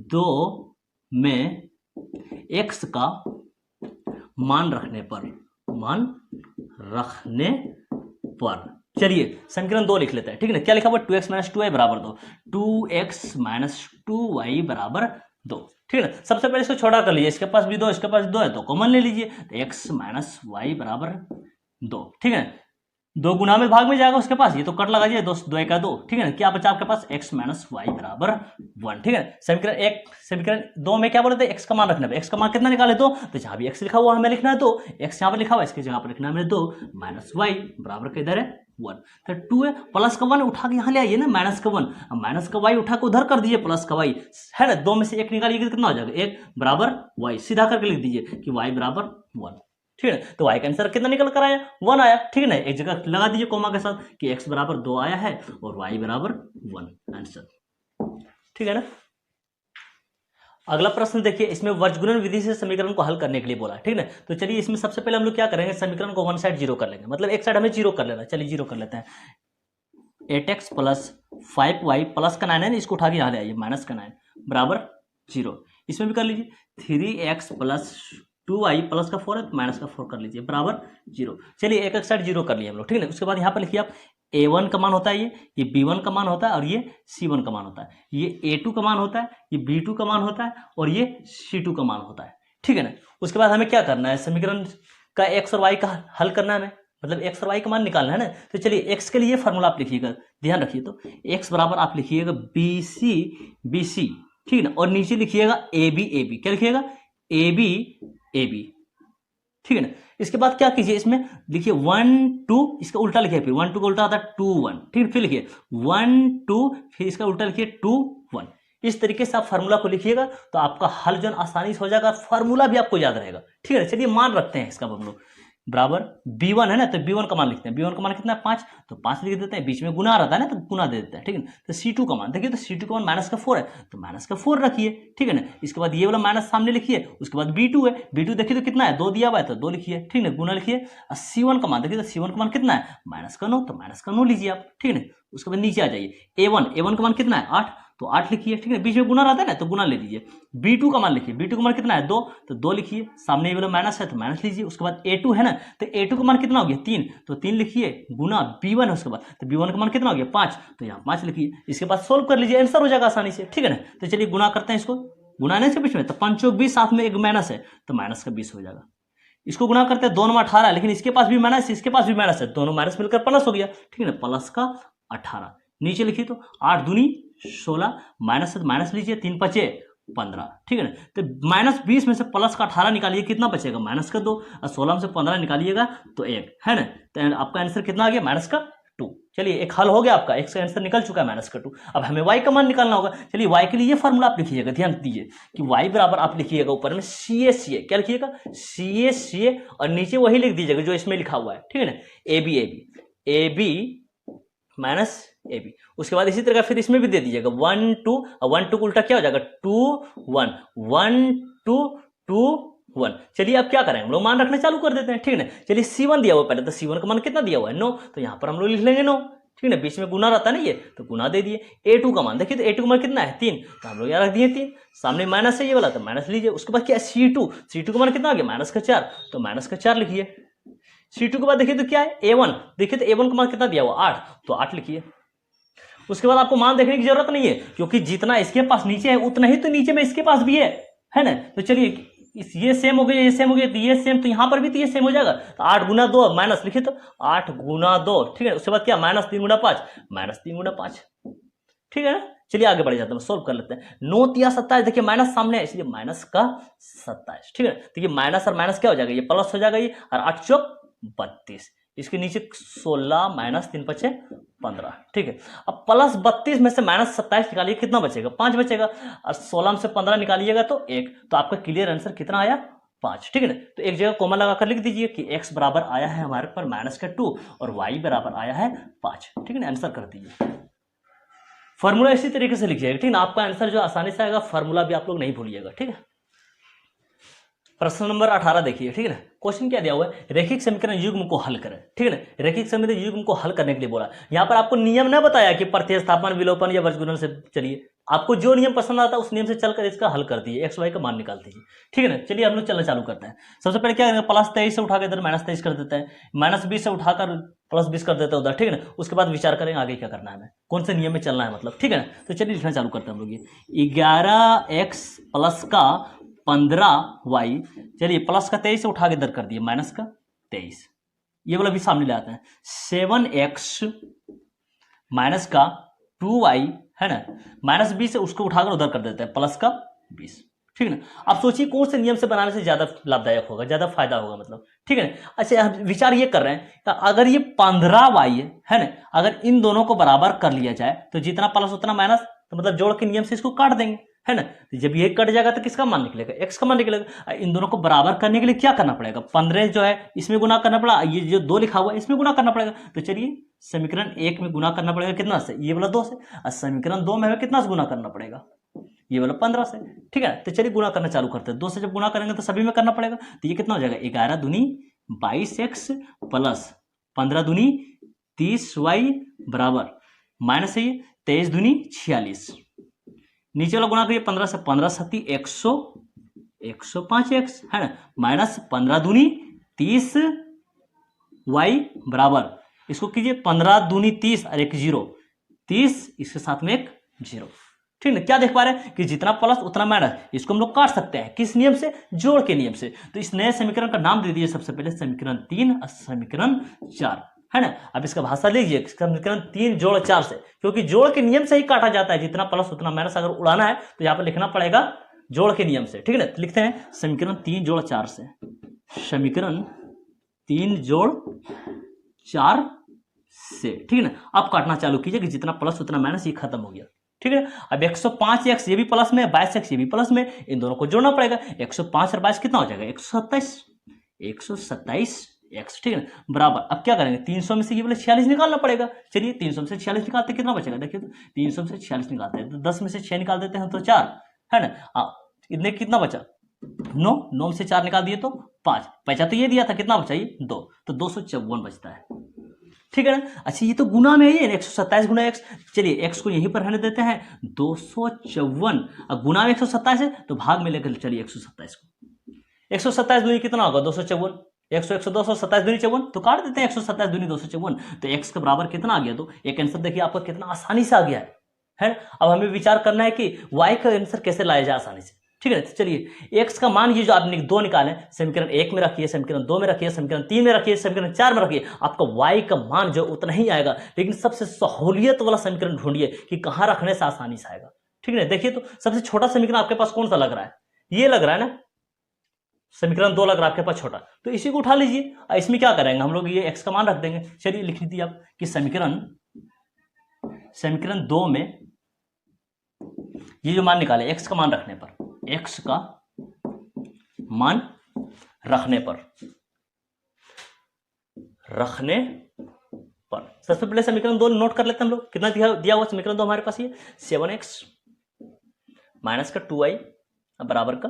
2 में x का मान रखने पर चलिए समीकरण 2 लिख लेते हैं। ठीक है ना, क्या लिखा हुआ, 2x माइनस 2y बराबर 2, 2x माइनस 2y बराबर 2। ठीक है ना, सबसे पहले इसको छोटा कर लीजिए, इसके पास भी 2, इसके पास 2 है तो कॉमन ले लीजिए, तो x माइनस y बराबर 2। ठीक है, 2 गुना में भाग में जाएगा उसके पास, ये तो कट लगा दिए, 2 2 का 2। ठीक है ना, क्या बचा आपके पास, x माइनस वाई बराबर 1। ठीक है, समीकरण 2 में क्या बोले थे, x का मान रखना है। x का मान कितना निकाले, 2, तो जहां भी x लिखा हुआ हमें लिखना है 2, x यहां पर लिखा हुआ है, इसकी जगह पर लिखना है हमें 2 माइनस वाई बराबर किधर है 1। तो 2 है, प्लस का 1 उठा के यहाँ ले आइए ना, माइनस का 1, माइनस का y उठा के उधर कर दीजिए, प्लस का y है ना, 2 में से 1 निकालिए कितना हो जाएगा, 1 बराबर y, सीधा करके लिख दीजिए कि y बराबर 1। ठीक है, तो y का आंसर कितना निकल कर आया, 1 आया। ठीक है ना, एक जगह लगा दीजिए कोमा के साथ कि x बराबर 2 आया है और y बराबर 1 आंसर। ठीक है ना, अगला प्रश्न देखिए, इसमें वर्गगुणन विधि से समीकरण को हल करने के लिए बोला है। ठीक है ना, तो चलिए इसमें सबसे पहले हम लोग क्या करेंगे, समीकरण को वन साइड जीरो कर लेंगे, मतलब एक साइड हमें जीरो कर लेना। चलिए जीरो कर लेते हैं, 8x प्लस 5y प्लस का 9 है, इसको उठा के यहाँ ले आइए, माइनस का 9 बराबर 0। इसमें भी कर लीजिए, 3x प्लस 2y प्लस का 4 है, माइनस का 4 कर लीजिए बराबर 0। चलिए एक साइड जीरो कर लिए हम लोग। ठीक है ना, उसके बाद यहाँ पर लिखिए आप, a1 का मान होता है ये b1 का मान होता है और ये c1 का मान होता है, ये a2 का मान होता है, ये b2 का मान होता है और ये c2 का मान होता है। ठीक है ना, उसके बाद हमें क्या करना है, समीकरण का x और y का हल करना है हमें, मतलब x और y का मान निकालना है ना। तो चलिए x के लिए फॉर्मूला आप लिखिएगा, ध्यान रखिए, तो x बराबर आप लिखिएगा bc। ठीक है ना, और नीचे लिखिएगा ab, क्या लिखिएगा, ab। ठीक है ना, इसके बाद क्या कीजिए, इसमें लिखिए 1 2, इसका उल्टा लिखिए, फिर 1 2 का उल्टा आता है 2 1। ठीक है, फिर लिखिए 1 2, फिर इसका उल्टा लिखिए 2 1। इस तरीके से आप फार्मूला को लिखिएगा तो आपका हल जो आसानी से हो जाएगा, फार्मूला भी आपको याद रहेगा। ठीक है, चलिए मान रखते हैं इसका हम लोग, बराबर b1 है ना, तो b1 का मान लिखते हैं, b1 का मान कितना है 5, तो 5 लिख देते हैं, बीच में गुना रहता है ना तो गुना दे देते हैं। ठीक है, तो c2 का मान देखिए, तो c2 का मान माइनस का 4 है, तो माइनस का 4 रखिए। ठीक है ना, इसके बाद ये वाला माइनस सामने लिखिए, उसके बाद b2 है, b2 देखिए तो कितना है, 2 दिया हुआ है तो 2 लिखिए। ठीक है, गुना लिखिए, और c1 का मान देखिए, तो c1 का मान कितना है, माइनस का 9, तो माइनस का 9 लीजिए आप। ठीक है, उसके बाद नीचे आ जाइए, a1 का मान कितना है 8, तो 8 लिखिए। ठीक है, बीच में गुना रहता है ना तो गुना ले लीजिए। b2 का मान लिखिए, b2 का मान कितना है 2, तो 2 लिखिए, सामने ये वाला माइनस है तो माइनस लीजिए। उसके बाद a2 है ना, तो a2 का मान कितना हो गया 3, तो 3 लिखिए, गुना b1 है उसके बाद, तो b1 का मान कितना हो गया 5, तो यहाँ 5 लिखिए। इसके बाद सोल्व कर लीजिए, आंसर हो जाएगा आसानी से। ठीक है ना, तो चलिए गुना करते हैं इसको, गुनाने से बीच में, तो 5 20, साथ में एक माइनस है तो माइनस का 20 हो जाएगा। इसको गुना करते हैं, 2 9 18, लेकिन इसके पास भी माइनस, इसके पास भी माइनस है, दोनों माइनस मिलकर प्लस हो गया। ठीक है ना, प्लस का 18, नीचे लिखिए तो 8 दूनी 16, माइनस है तो माइनस लीजिए, 3 5 15। ठीक है ना, तो माइनस 20 में से प्लस का 18 निकालिए, कितना बचेगा, माइनस का 2, और 16 में से 15 निकालिएगा तो 1 है ना, तो आपका आंसर कितना आ गया, माइनस का 2। चलिए एक हल हो गया आपका, x का आंसर निकल चुका है माइनस का 2। अब हमें y का मान निकालना होगा। चलिए y के लिए ये फॉर्मूला आप लिखिएगा, ध्यान दीजिए कि y बराबर आप लिखिएगा ऊपर में CA, क्या लिखिएगा CA, और नीचे वही लिख दीजिएगा जो इसमें लिखा हुआ है। ठीक है ना, AB माइनस AB। उसके बाद इसी तरह फिर इसमें भी दे दीजिएगा 1 2, और 1 2 का उल्टा क्या हो जाएगा 2 1, 1 2 2 1। चलिए अब क्या करेंगे, हम लोग मान रखना चालू कर देते हैं। ठीक है ना, चलिए c1 दिया हुआ पहले, तो c1 का मान कितना दिया हुआ है 9, तो यहाँ पर हम लोग लिख लेंगे 9। ठीक है ना, बीच में गुना रहता है ना ये, तो गुना दे दिए। a2 का मान देखिए, तो a2 का मान कितना है 3, तो हम लोग यहाँ रख दिए 3, सामने माइनस है ये वाला तो माइनस लीजिए। उसके बाद क्या c2 का मान कितना आ गया माइनस का 4, तो माइनस का 4 लिखिए। c2 के बाद देखिए तो क्या है a1, देखिए तो a1 का मान कितना दिया हुआ 8, तो 8 लिखिए। उसके बाद आपको मान देखने की जरूरत नहीं है, क्योंकि जितना इसके पास नीचे है उतना ही तो नीचे में इसके पास भी है ना। तो चलिए इस ये सेम हो गया, ये सेम हो गया, तो ये सेम, तो यहाँ पर भी तो ये सेम हो जाएगा। तो 8 गुना 2 माइनस, लिखिए तो 8 गुना 2, ठीक है। उसके बाद क्या, माइनस 3 गुना 5, माइनस 3 गुना 5, ठीक है ना। चलिए आगे बढ़ जाते हैं, सोल्व कर लेते हैं। 9 तिया 27, देखिए माइनस सामने है इसलिए माइनस का 27, ठीक है। तो ये माइनस और माइनस क्या हो जाएगा, ये प्लस हो जाएगा ये, और 8 चौक 32, इसके नीचे 16 माइनस 3 5 15, ठीक है। अब प्लस 32 में से माइनस 27 निकालिए, कितना बचेगा, 5 बचेगा, और 16 में से 15 निकालिएगा तो 1, तो आपका क्लियर आंसर कितना आया, 5, ठीक है ना। तो एक जगह कॉमा लगाकर लिख दीजिए कि x बराबर आया है हमारे पर माइनस का 2 और y बराबर आया है 5, ठीक है ना। आंसर कर दीजिए। फॉर्मूला इसी तरीके से लिखिएगा, ठीक है ना। आपका आंसर जो आसानी से आएगा, फॉर्मूला भी आप लोग नहीं भूलिएगा, ठीक है। प्रश्न नंबर 18 देखिए, ठीक है ना। क्वेश्चन क्या दिया हुआ है, रैखिक समीकरण युग्म को हल करें, ठीक है ना। रैखिक समीकरण युग्म को हल करने के लिए बोला। यहाँ पर आपको नियम ना बताया कि प्रतिस्थापन, विलोपन या वर्गगुणन से, चलिए आपको जो नियम पसंद आता है उस नियम से चलकर इसका हल कर दीजिए, एक्स वाई का मान निकाल दीजिए, ठीक है ना। चलिए हम लोग चलना चालू करते हैं। सबसे पहले क्या करेंगे, प्लस 23 से उठाकर इधर माइनस 23 कर देते हैं, माइनस 20 से उठाकर प्लस 20 कर देते हैं उधर, ठीक है ना। उसके बाद विचार करेंगे आगे क्या करना है, हमें कौन से नियम में चलना है, मतलब, ठीक है ना। तो चलिए लिखना चालू करते हैं हम लोग। ये 11x प्लस का 15y, चलिए प्लस का 23 से उठा के इधर कर दिए माइनस का 23, ये वाला भी सामने ले आते हैं। 7x माइनस का 2y, है ना, माइनस 20 से उसको उठाकर उधर कर देते हैं प्लस का 20, ठीक है ना। आप सोचिए कौन से नियम से बनाने से ज्यादा लाभदायक होगा, ज्यादा फायदा होगा, मतलब, ठीक है ना। अच्छा हम विचार ये कर रहे हैं, अगर ये 15y है ना, अगर इन दोनों को बराबर कर लिया जाए तो जितना प्लस उतना माइनस, तो मतलब जोड़ के नियम से इसको काट देंगे, है ना। तो जब ये कट जाएगा तो किसका मान निकलेगा, x का मान निकलेगा। इन दोनों को बराबर करने के लिए क्या करना पड़ेगा, 15 जो है इसमें गुना करना पड़ा, ये जो 2 लिखा हुआ है इसमें गुना करना पड़ेगा। तो चलिए समीकरण 1 में गुना करना पड़ेगा कितना से, ये वाला 2 से, और समीकरण 2 में हमें कितना से गुना करना पड़ेगा, ये वाला 15 से, ठीक है। तो चलिए गुना करना चालू करते हैं। 2 से जब गुना करेंगे तो सभी में करना पड़ेगा, तो ये कितना हो जाएगा, 11 दूनी 22x प्लस 15 दूनी 30y बराबर माइनस है 23 दूनी 46, नीचे वाला गुना करिए 15 से, 15 सती 100, 105x, है ना, माइनस 15 दूनी 30y बराबर, इसको कीजिए 15 दूनी 30 और एक 0, 30, इसके साथ में एक 0, ठीक है। क्या देख पा रहे हैं कि जितना प्लस उतना माइनस, इसको हम लोग काट सकते हैं किस नियम से, जोड़ के नियम से। तो इस नए समीकरण का नाम दे दीजिए सबसे पहले समीकरण 3 और समीकरण 4, है ना। अब इसका भाषा लीजिए समीकरण 3 जोड़ 4 से, क्योंकि जोड़ के नियम से ही काटा जाता है, जितना प्लस उतना माइनस अगर उड़ाना है तो यहाँ पर लिखना पड़ेगा जोड़ के नियम से, ठीक है ना। तो लिखते हैं समीकरण 3 जोड़ 4 से, समीकरण 3 जोड़ 4 से, ठीक है ना। अब काटना चालू कीजिए कि जितना प्लस उतना माइनस, ये खत्म हो गया, ठीक है। अब 105x ये भी प्लस में, 22x ये भी प्लस में, इन दोनों को जोड़ना पड़ेगा। 105 और 22 कितना हो जाएगा, 127x, ठीक है ना, बराबर। अब क्या करेंगे, 300 में से ये वाला 46 निकालना पड़ेगा। चलिए 300 में से 46 निकालते कितना बचेगा, देखिए तो 300 में से 46 निकालते हैं तो 10 में से 6 निकाल देते हैं तो 4, है ना। इतने कितना बचा, 9, 9 में से 4 निकाल दिए तो 5 बचा, तो ये दिया था कितना बचा, ये 2, तो 254 बचता है, ठीक है ना। अच्छा ये तो गुना में है, 127 गुना x, चलिए x को यहीं पर रहने देते हैं, 254, और गुना में 127 है तो भाग में लेकर चलिए 127 को, 127 दूनी कितना होगा, 254, 100 100 227 दूनी 54, तो काट देते हैं 127 दूनी 254, तो x के बराबर कितना आ गया, तो एक आंसर देखिए आपका कितना आसानी से आ गया है। अब हमें विचार करना है कि y का आंसर कैसे लाया जाए आसानी से, ठीक है। तो चलिए x का मान ये जो आपने 2 निकाले, समीकरण 1 में रखिए, समीकरण 2 में रखिए, समीकरण 3 में रखिए, समीकरण 4 में रखिए, आपका y का मान जो उतना ही आएगा, लेकिन सबसे सहूलियत वाला समीकरण ढूंढिए कि कहां रखने से आसानी से आएगा, ठीक है। देखिए तो सबसे छोटा समीकरण आपके पास कौन सा लग रहा है, ये लग रहा है ना, समीकरण 2 लग रहा है आपके पास छोटा, तो इसी को उठा लीजिए। इसमें क्या करेंगे हम लोग, ये x का मान रख देंगे। चलिए लिख लीजिए आप कि समीकरण 2 में ये जो मान निकाले x का मान रखने पर, x का मान रखने पर सबसे पहले समीकरण 2 नोट कर लेते हैं हम लोग, कितना दिया हुआ समीकरण 2 हमारे पास, ये 7x माइनस का 2y बराबर का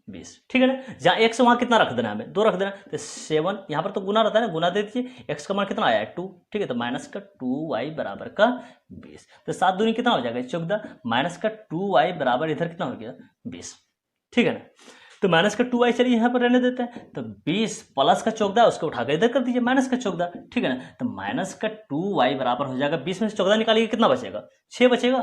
20, ठीक है ना। जहां x वहां कितना रख देना, हमें 2 रख देना, तो 7, यहां पर तो गुना रहता है ना, गुना दे दीजिए, x का मान कितना आया है 2, ठीक है, तो माइनस का 2y बराबर का 20, तो 7 दूनी कितना हो जाएगा 14, माइनस का 2y बराबर इधर कितना हो गया 20, ठीक है ना। तो माइनस का 2y चलिए यहाँ पर रहने देते हैं, तो 20 प्लस का 14 उसको उठाकर इधर कर दीजिए माइनस का 14, ठीक है ना। तो माइनस का 2y बराबर हो जाएगा 20 में से 14 निकालिए कितना बचेगा, 6 बचेगा,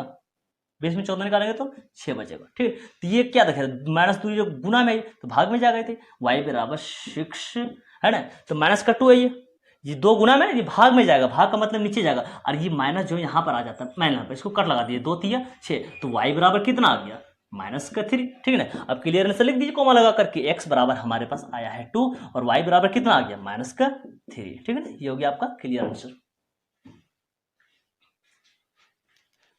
20 में 14 निकालेंगे तो 6 बचेगा। ठीक है, तो ये क्या देखा -2 जो गुना में तो भाग में जा गए थे, y बराबर 6 है ना, तो -2 है ये 2 गुना में, ये भाग में जाएगा, भाग का मतलब नीचे जाएगा, और ये माइनस जो यहाँ पर आ जाता है, मैंने यहाँ पर इसको कट लगा दिया, 2 3 6, तो y बराबर कितना आ गया -3। ठीक है ना, अब क्लियर आंसर लिख दीजिए कॉमा लगा करके, x बराबर हमारे पास आया है 2 और y बराबर कितना आ गया -3। ठीक है ना, ये हो गया आपका क्लियर आंसर।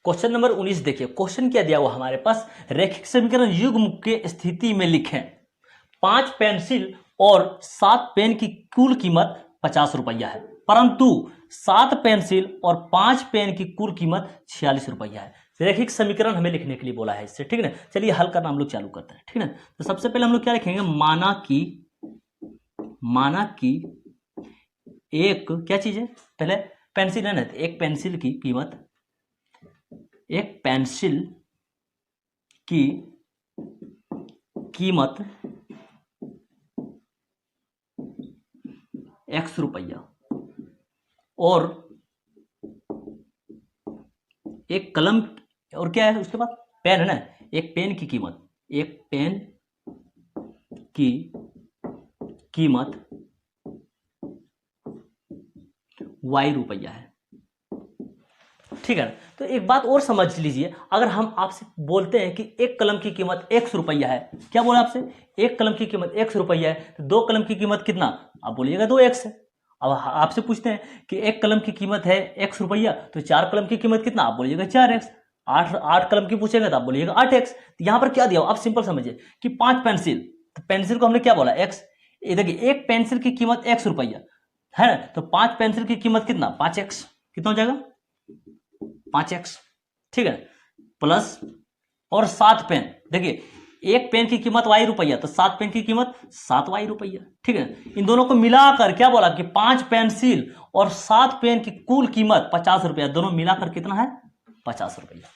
क्वेश्चन नंबर 19 देखिए, क्वेश्चन क्या दिया हुआ हमारे पास, रैखिक समीकरण युग्म के स्थिति में लिखें 5 पेंसिल और 7 पेन की कुल कीमत 50 रुपया है, परंतु 7 पेंसिल और 5 पेन की कुल कीमत 46 रुपया है। रैखिक समीकरण हमें लिखने के लिए बोला है इससे। ठीक है ना, चलिए हल करना हम लोग चालू करते हैं। ठीक है ना, तो सबसे पहले हम लोग क्या लिखेंगे, माना कि एक क्या चीज है, पहले पेंसिल है ना, तो एक पेंसिल की कीमत x रुपया और एक कलम, और क्या है उसके बाद पेन है ना, एक पेन की कीमत y रुपया है। ठीक है, तो एक बात और समझ लीजिए, अगर हम आपसे बोलते हैं कि एक कलम की कीमत x रुपया है, क्या बोला आपसे, एक कलम की कीमत x रुपया है, तो 2 कलम की कीमत कितना, आप बोलिएगा 2x है। अब आपसे पूछते हैं कि एक कलम की कीमत है x रुपया, तो 4 कलम की कीमत कितना, आप बोलिएगा 4x। 8 कलम की पूछेंगे तो आप बोलिएगा 8x। तो यहाँ पर क्या दिया, आप सिंपल समझिए कि 5 पेंसिल, तो पेंसिल को हमने क्या बोला x, ये देखिए एक पेंसिल की कीमत x रुपया है ना, तो 5 पेंसिल की कीमत कितना 5x, कितना हो जाएगा 5x। ठीक है, प्लस और 7 पेन, देखिए एक पेन की कीमत y रुपया, तो 7 पेन की कीमत 7y रुपया। ठीक है, इन दोनों को मिलाकर क्या बोला कि 5 पेंसिल और 7 पेन की कुल कीमत 50 रुपया, दोनों मिलाकर कितना है 50 रुपया।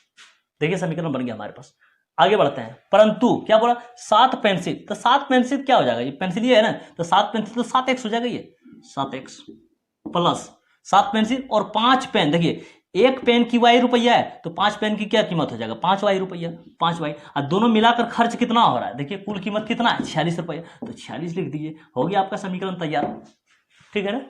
देखिए समीकरण बन गया हमारे पास। आगे बढ़ते हैं, परंतु क्या बोला 7 पेंसिल, तो 7 पेंसिल क्या हो जाएगा, ये पेंसिल ये है ना, तो 7 पेंसिल तो 7x हो जाएगा, ये 7x प्लस 7 पेंसिल और 5 पेन, देखिए एक पेन की y रुपया है, तो 5 पेन की क्या कीमत हो जाएगा 5y रुपया, 5y, और दोनों मिलाकर खर्च कितना हो रहा है, देखिए कुल कीमत कितना है 46 रुपया, तो 46 लिख दीजिए, हो गया आपका समीकरण तैयार। ठीक है ना,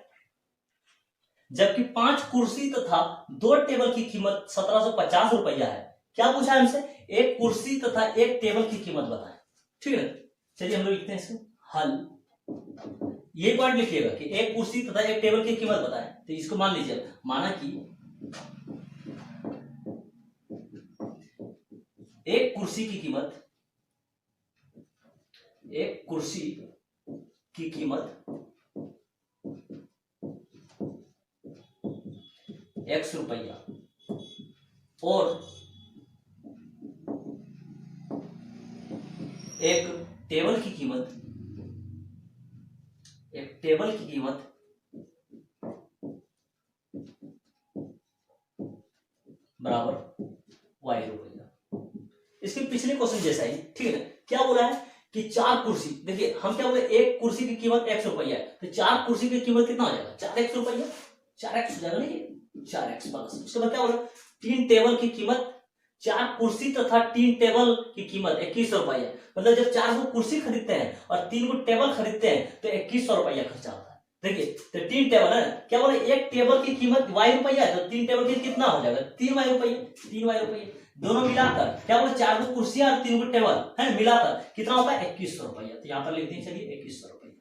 जबकि 5 कुर्सी तथा 2 टेबल की कीमत 1750 रुपया है। क्या पूछा है हमसे, एक कुर्सी तथा एक टेबल की कीमत बताएं। ठीक है, चलिए हम लोग लिखते हैं इसको हल। ये पॉइंट लिखिएगा कि एक कुर्सी तथा एक टेबल की कीमत बताएं, तो इसको मान लीजिए, माना कि एक कुर्सी की कीमत x रुपया और एक टेबल की कीमत बराबर y रुपया। इसके पिछले क्वेश्चन जैसा ही। ठीक है, क्या बोला है कि 4 कुर्सी, देखिए हम क्या बोले, एक कुर्सी की कीमत x रुपया है, तो 4 कुर्सी की कीमत कितना हो जाएगा 4x रुपया, 4x हो जाएगा, नहीं 4x प्लस, उसके बाद क्या बोला 3 टेबल की कीमत, 4 कुर्सी तथा 3 टेबल की कीमत 2100 रुपया, मतलब जब 4 को कुर्सी खरीदते हैं और 3 को टेबल खरीदते हैं तो 2100 रुपया खर्चा होता है। देखिए तो 3 टेबल है, क्या बोले एक टेबल की कीमत y रुपया है, तो 3 टेबल की कितना हो जाएगा 3y रुपया, दोनों मिलाकर क्या बोले 4 को कुर्सियां और 3 को टेबल है मिलाकर कितना होता है 2100 रुपया, तो यहाँ पर लिख दें चलिए 2100 रुपया।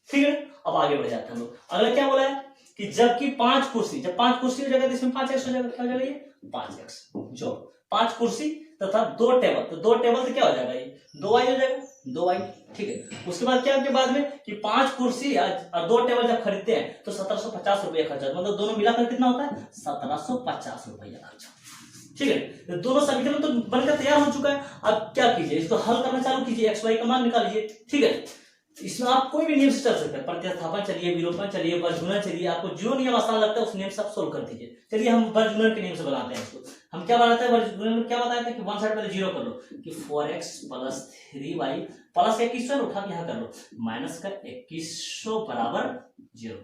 ठीक है, अब आगे बढ़ जाते हैं हम लोग। अगला क्या बोला है कि जबकि 5 कुर्सी, जब 5 कुर्सी हो जाएगा तो इसमें 5x हो जाएगा, क्या हो जाएगा ये 5x, जो 5 कुर्सी तथा 2 टेबल, तो 2 टेबल से क्या हो जाएगा ये 2y हो जाएगा, 2y। ठीक है, उसके बाद क्या के बाद में कि 5 कुर्सी और 2 टेबल जब खरीदते हैं तो 1750 रुपया खर्चा, मतलब दोनों मिलाकर कितना होता है 1750 रुपया खर्चा। ठीक है, तो दोनों समीकरण तो बनकर तैयार हो चुका है। अब क्या कीजिए, इसको हल करना चालू कीजिए, x y का मान निकालिए। ठीक है, इसमें आप कोई भी नियम से चल सकते हैं, प्रतिस्थापन चलिए, विलोपन चलिए, वर्गगुणन चलिए, आपको जो नियम आसान लगता है उस नियम से आप सोल्व कर दीजिए। चलिए हम वर्गगुणन के नियम से बनाते हैं इसको। हम क्या बनाते हैं वर्गगुणन में, क्या बताया था कि वन साइड पहले जीरो कर लो कि 4x प्लस 3y प्लस 2100 उठा के यहाँ कर लो माइनस का 2100 बराबर 0।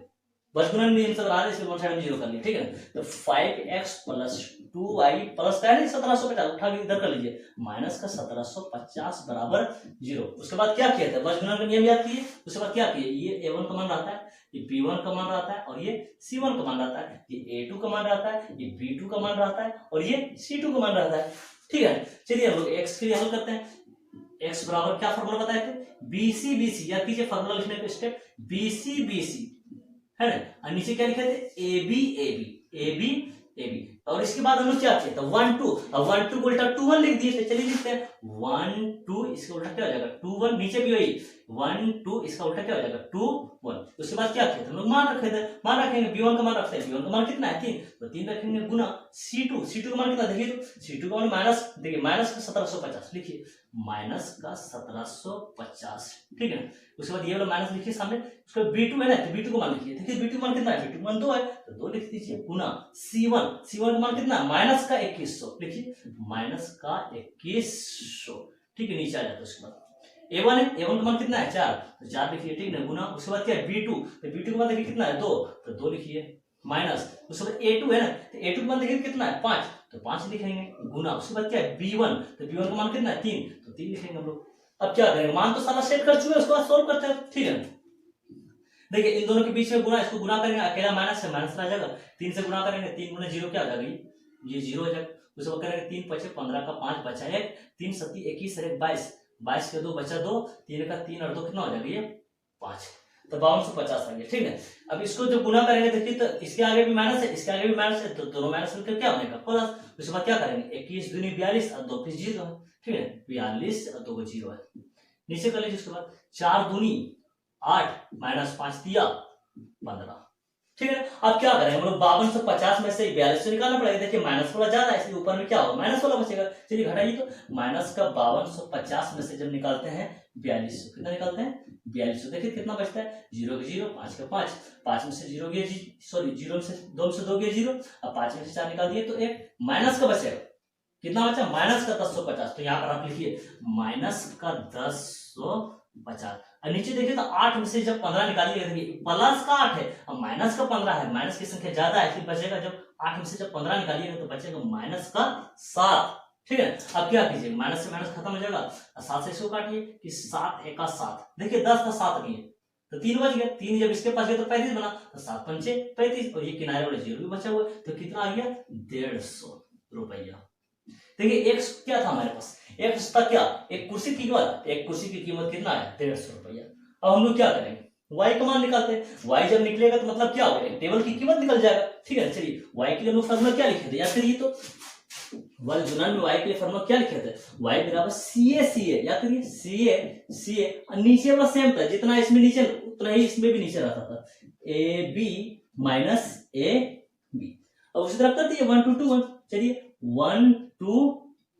वर्गगुणन नियम से बना रहे, इसलिए वन साइड में जीरो कर लिया। ठीक है, तो 5x प्लस 2y प्लस का है नहीं 1750, उठा के इधर कर लीजिए, माइनस का 1750 बराबर 0। उसके बाद क्या किया था, बस गुणन का नियम याद कीजिए। उसके बाद क्या किए, ये a1 का मान रहता है, ये b1 का मान रहता है, और ये c1 का मान रहता है, ये a2 का मान रहता है, ये b2 का मान रहता है, और ये c2 का मान रहता है। ठीक है, चलिए हम लोग x के लिए हल करते हैं। x बराबर क्या फॉर्मूला बताए थे, BC BC, याद कीजिए फॉर्मूला लिखने का स्टेप, BC BC है ना, और नीचे क्या लिखे थे, AB AB AB AB, और इसके बाद हम लोग क्या किया था 1 2, अब 1 2 को उल्टा 2 1 लिख दिए। चलिए लिखते हैं 1 2, इसका उल्टा क्या हो जाएगा 2 1, नीचे भी वही 1 2, इसका उल्टा क्या हो जाएगा 2 1। उसके बाद क्या किया था हम लोग मान रखे थे, मान रखेंगे b1 का मान रखते हैं, b1 का मान कितना है 3, तो 3 रखेंगे गुना c2 का मान कितना देखिए, तो c2 का मान माइनस, देखिए माइनस का 1750 लिखिए, माइनस का 1750। ठीक है, उसके बाद ये वाला माइनस लिखिए सामने, उसका b2 है ना, तो b2 का मान लिखिए, देखिए b2 का मान कितना है, b2 का मान 2 है, तो 2 लिख दीजिए गुना c1 का मान कितना है, माइनस का 2100, लिखिए माइनस का 2100। ठीक है, नीचे आ जाता है। उसके बाद a1 है, a1 का मान कितना है 4, तो 4 लिखिए, ठीक है गुना। उसके बाद क्या है b2, तो b2 का मान देखिए कितना है 2, तो 2 लिखिए माइनस। उसके बाद a2 है ना, तो a2 का मान देखिए कितना है 5, तो 5 लिखेंगे गुना। उसके बाद क्या है b1, तो b1 का मान कितना है 3, तो 3 लिखेंगे हम लोग। अब क्या करेंगे, मान तो सारा सेट कर चुके हैं, उसके बाद सोल्व करते हैं। ठीक है, देखिए इन दोनों के बीच में गुना, इसको गुना करेंगे, अकेला माइनस है माइनस आ जाएगा, 3 से गुना करेंगे, 3 गुना 0 क्या आ जाएगा, ये 0 हो जाएगा। उसके बाद करेंगे 3 5 15 का 5 बचा 1, 3 7 21 और 1 22, 22 के 2 बचा 2, 3 का 3 और 2 कितना हो जाएगा, ये 5, तो 5250 आ गया। ठीक है, अब इसको जब गुना करेंगे देखिए, तो इसके आगे भी माइनस है, इसके आगे भी माइनस है, तो दोनों माइनस मिलकर क्या होने का प्लस। उसके बाद क्या करेंगे, 21 दूनी 42 और 2 फिर 0 है। ठीक है, 42 और 2 0 है, नीचे कर लीजिए। उसके बाद 4 दूनी 8 माइनस 5 दिया 15। ठीक है, अब क्या करें हम लोग, 5250 में से 4200 निकालना पड़ेगा। देखिए माइनस वाला ज्यादा है, इसलिए ऊपर में क्या होगा, माइनस वाला बचेगा। चलिए घटाइए, तो माइनस का 5250 में से जब निकालते हैं 4200, कितना निकालते हैं 4200, देखिए कितना बचता है, 0 के 0, 5 का 5, 5 में से 0 गया, सॉरी 0 में से 2 में से 2 गया 0, अब 5 में से 4 निकाल दिए, तो एक माइनस का बचेगा, कितना बचा माइनस का 1050। तो यहाँ पर आप लिखिए माइनस का 1050, और नीचे देखिए तो 8 में से जब 15 निकालिएगा, देखिए प्लस का 8 है और माइनस का 15 है, माइनस की संख्या ज्यादा है, फिर बचेगा जब 8 में से जब 15 निकालिएगा तो बचेगा माइनस का 7। ठीक है, अब क्या कीजिएगा, माइनस से माइनस खत्म हो जाएगा, 7 से इसको काटिए कि 7 1 का 7, देखिए 10 का 7 नहीं है, तो 3 बच गया, 3 जब इसके पास गया तो 35 बना, तो 7 पंचे 35, और ये किनारे वाले 0 भी बचा हुआ, तो कितना आ गया 150 रुपया। देखिए एक क्या था हमारे पास, एक था क्या, एक कुर्सी की कीमत, एक कुर्सी की कीमत कितना है 150 रुपया। अब हम लोग क्या करेंगे, y का मान निकालते हैं, y जब निकलेगा तो मतलब क्या होगा, टेबल की कीमत निकल जाएगा। ठीक है, चलिए y के लिए हम लोग फॉर्मूला क्या लिखे थे, याद करिए, तो वर्ग गुणन में y के लिए फॉर्मूला क्या लिखे थे, y बराबर CA, याद करिए CA, और नीचे वाला सेम था, जितना इसमें नीचे उतना ही इसमें भी नीचे रहता था, AB माइनस AB। अब उसी तरह करते हैं 1 2 2 1, चलिए 1 2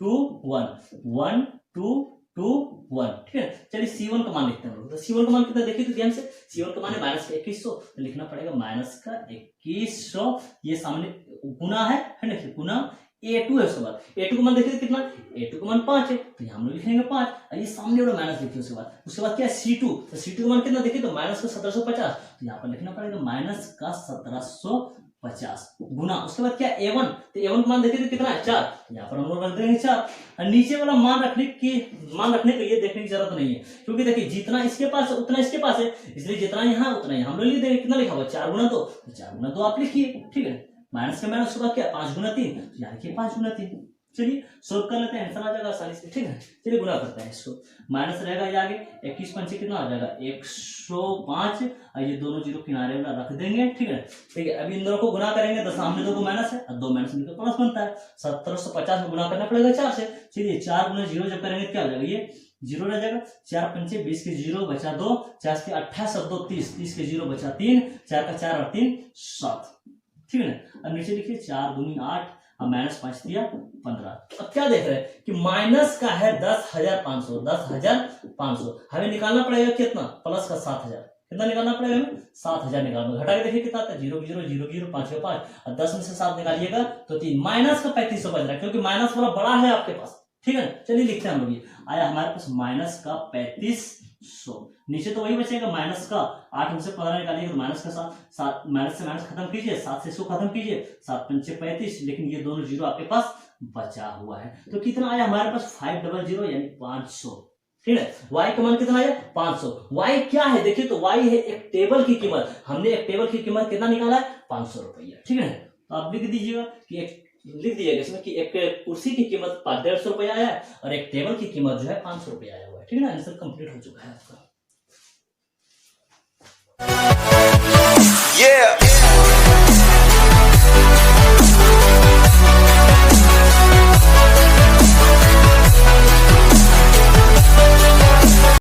2 1 1 2 2 1। ठीक है, चलिए C1 का मान लिखते हैं हम लोग, तो C1 का मान कितना देखिए तो ध्यान से, C1 का मान है माइनस का 2100, तो लिखना पड़ेगा माइनस का 2100, ये सामने गुना है ना, गुना A2 है। उसके बाद A2 का मान देखिए कितना, A2 का मान 5 है, तो यहाँ हम लोग लिखेंगे 5, और ये सामने वाला माइनस लिखिए। उसके बाद क्या है C2, तो C2 का मान कितना देखिए तो माइनस का 1750, तो यहाँ पर लिखना पड़ेगा माइनस का 1750 गुना। उसके बाद क्या A1, तो A1 का मान देखिए तो कितना है 4, तो यहाँ पर हम लोग रख देंगे 4, और नीचे वाला मान रखने के लिए देखने की जरूरत नहीं है, क्योंकि देखिए जितना इसके पास है उतना इसके पास है, इसलिए जितना यहाँ उतना यहाँ हम लोग लिख देंगे। कितना लिखा हुआ 4 गुना 2, तो 4 गुना 2 आप लिखिए। ठीक है, माइनस का माइनस, उसके बाद क्या 5 गुना 3, तो यहाँ लिखिए 5 गुना 3। चलिए सोल्व कर लेते हैं, आंसर आ जाएगा आसानी से। ठीक है, चलिए गुना करते हैं इसको, माइनस रहेगा ये आगे, 21 पंचे कितना आ जाएगा 105, और ये दोनों जीरो किनारे वाला रख देंगे। ठीक है, ठीक है, अभी इन दोनों को गुना करेंगे तो सामने 2 को माइनस है और 2 माइनस मिलकर प्लस बनता है, 1750 में गुना करना पड़ेगा 4 से। चलिए 4 गुना 0 जब करेंगे क्या हो जाएगा, ये 0 रह जाएगा, 4 पंचे 20 के 0 बचा 2, 4 के 28 और 2 30, 30 के 0 बचा 3, 4 का 4 और 3 7। ठीक है ना, अब नीचे लिखिए 4 दूनी 8 और माइनस 5 दिया 15। तो अब क्या देख रहे हैं कि माइनस का है 10,500, 10,500, हमें निकालना पड़ेगा कितना प्लस का 7,000, कितना निकालना पड़ेगा हमें 7,000 निकालना। घटा के देखिए कितना आता है 0 0 0 0 5 का 5, और 10 में से 7 निकालिएगा तो 3, माइनस का 3500 बच रहा है, क्योंकि माइनस वाला बड़ा है आपके पास। ठीक है, चलिए लिखते हैं हम लोग, ये आया हमारे पास माइनस का 3500 100। नीचे तो वही बचेगा माइनस का, 8 में से 15 निकालिए तो माइनस का 7, माइनस से माइनस खत्म कीजिए, 7 से 100 खत्म कीजिए, 7 पंचे 35, लेकिन ये दोनों जीरो आपके पास बचा हुआ है। तो कितना आया हमारे पास 500 यानी 500। ठीक है, y का मान कितना आया 500। y क्या है देखिए, तो y है एक टेबल की कीमत, हमने एक टेबल की कीमत कितना निकाला है 500 रुपया। ठीक है, तो आप लिख दीजिएगा कि लिख दीजिएगा इसमें कि एक कुर्सी की कीमत 150 रुपया आया है और एक टेबल की कीमत जो है 500 रुपया आया हुआ है। ठीक है ना, आंसर कंप्लीट हो चुका है आपका। Yeah.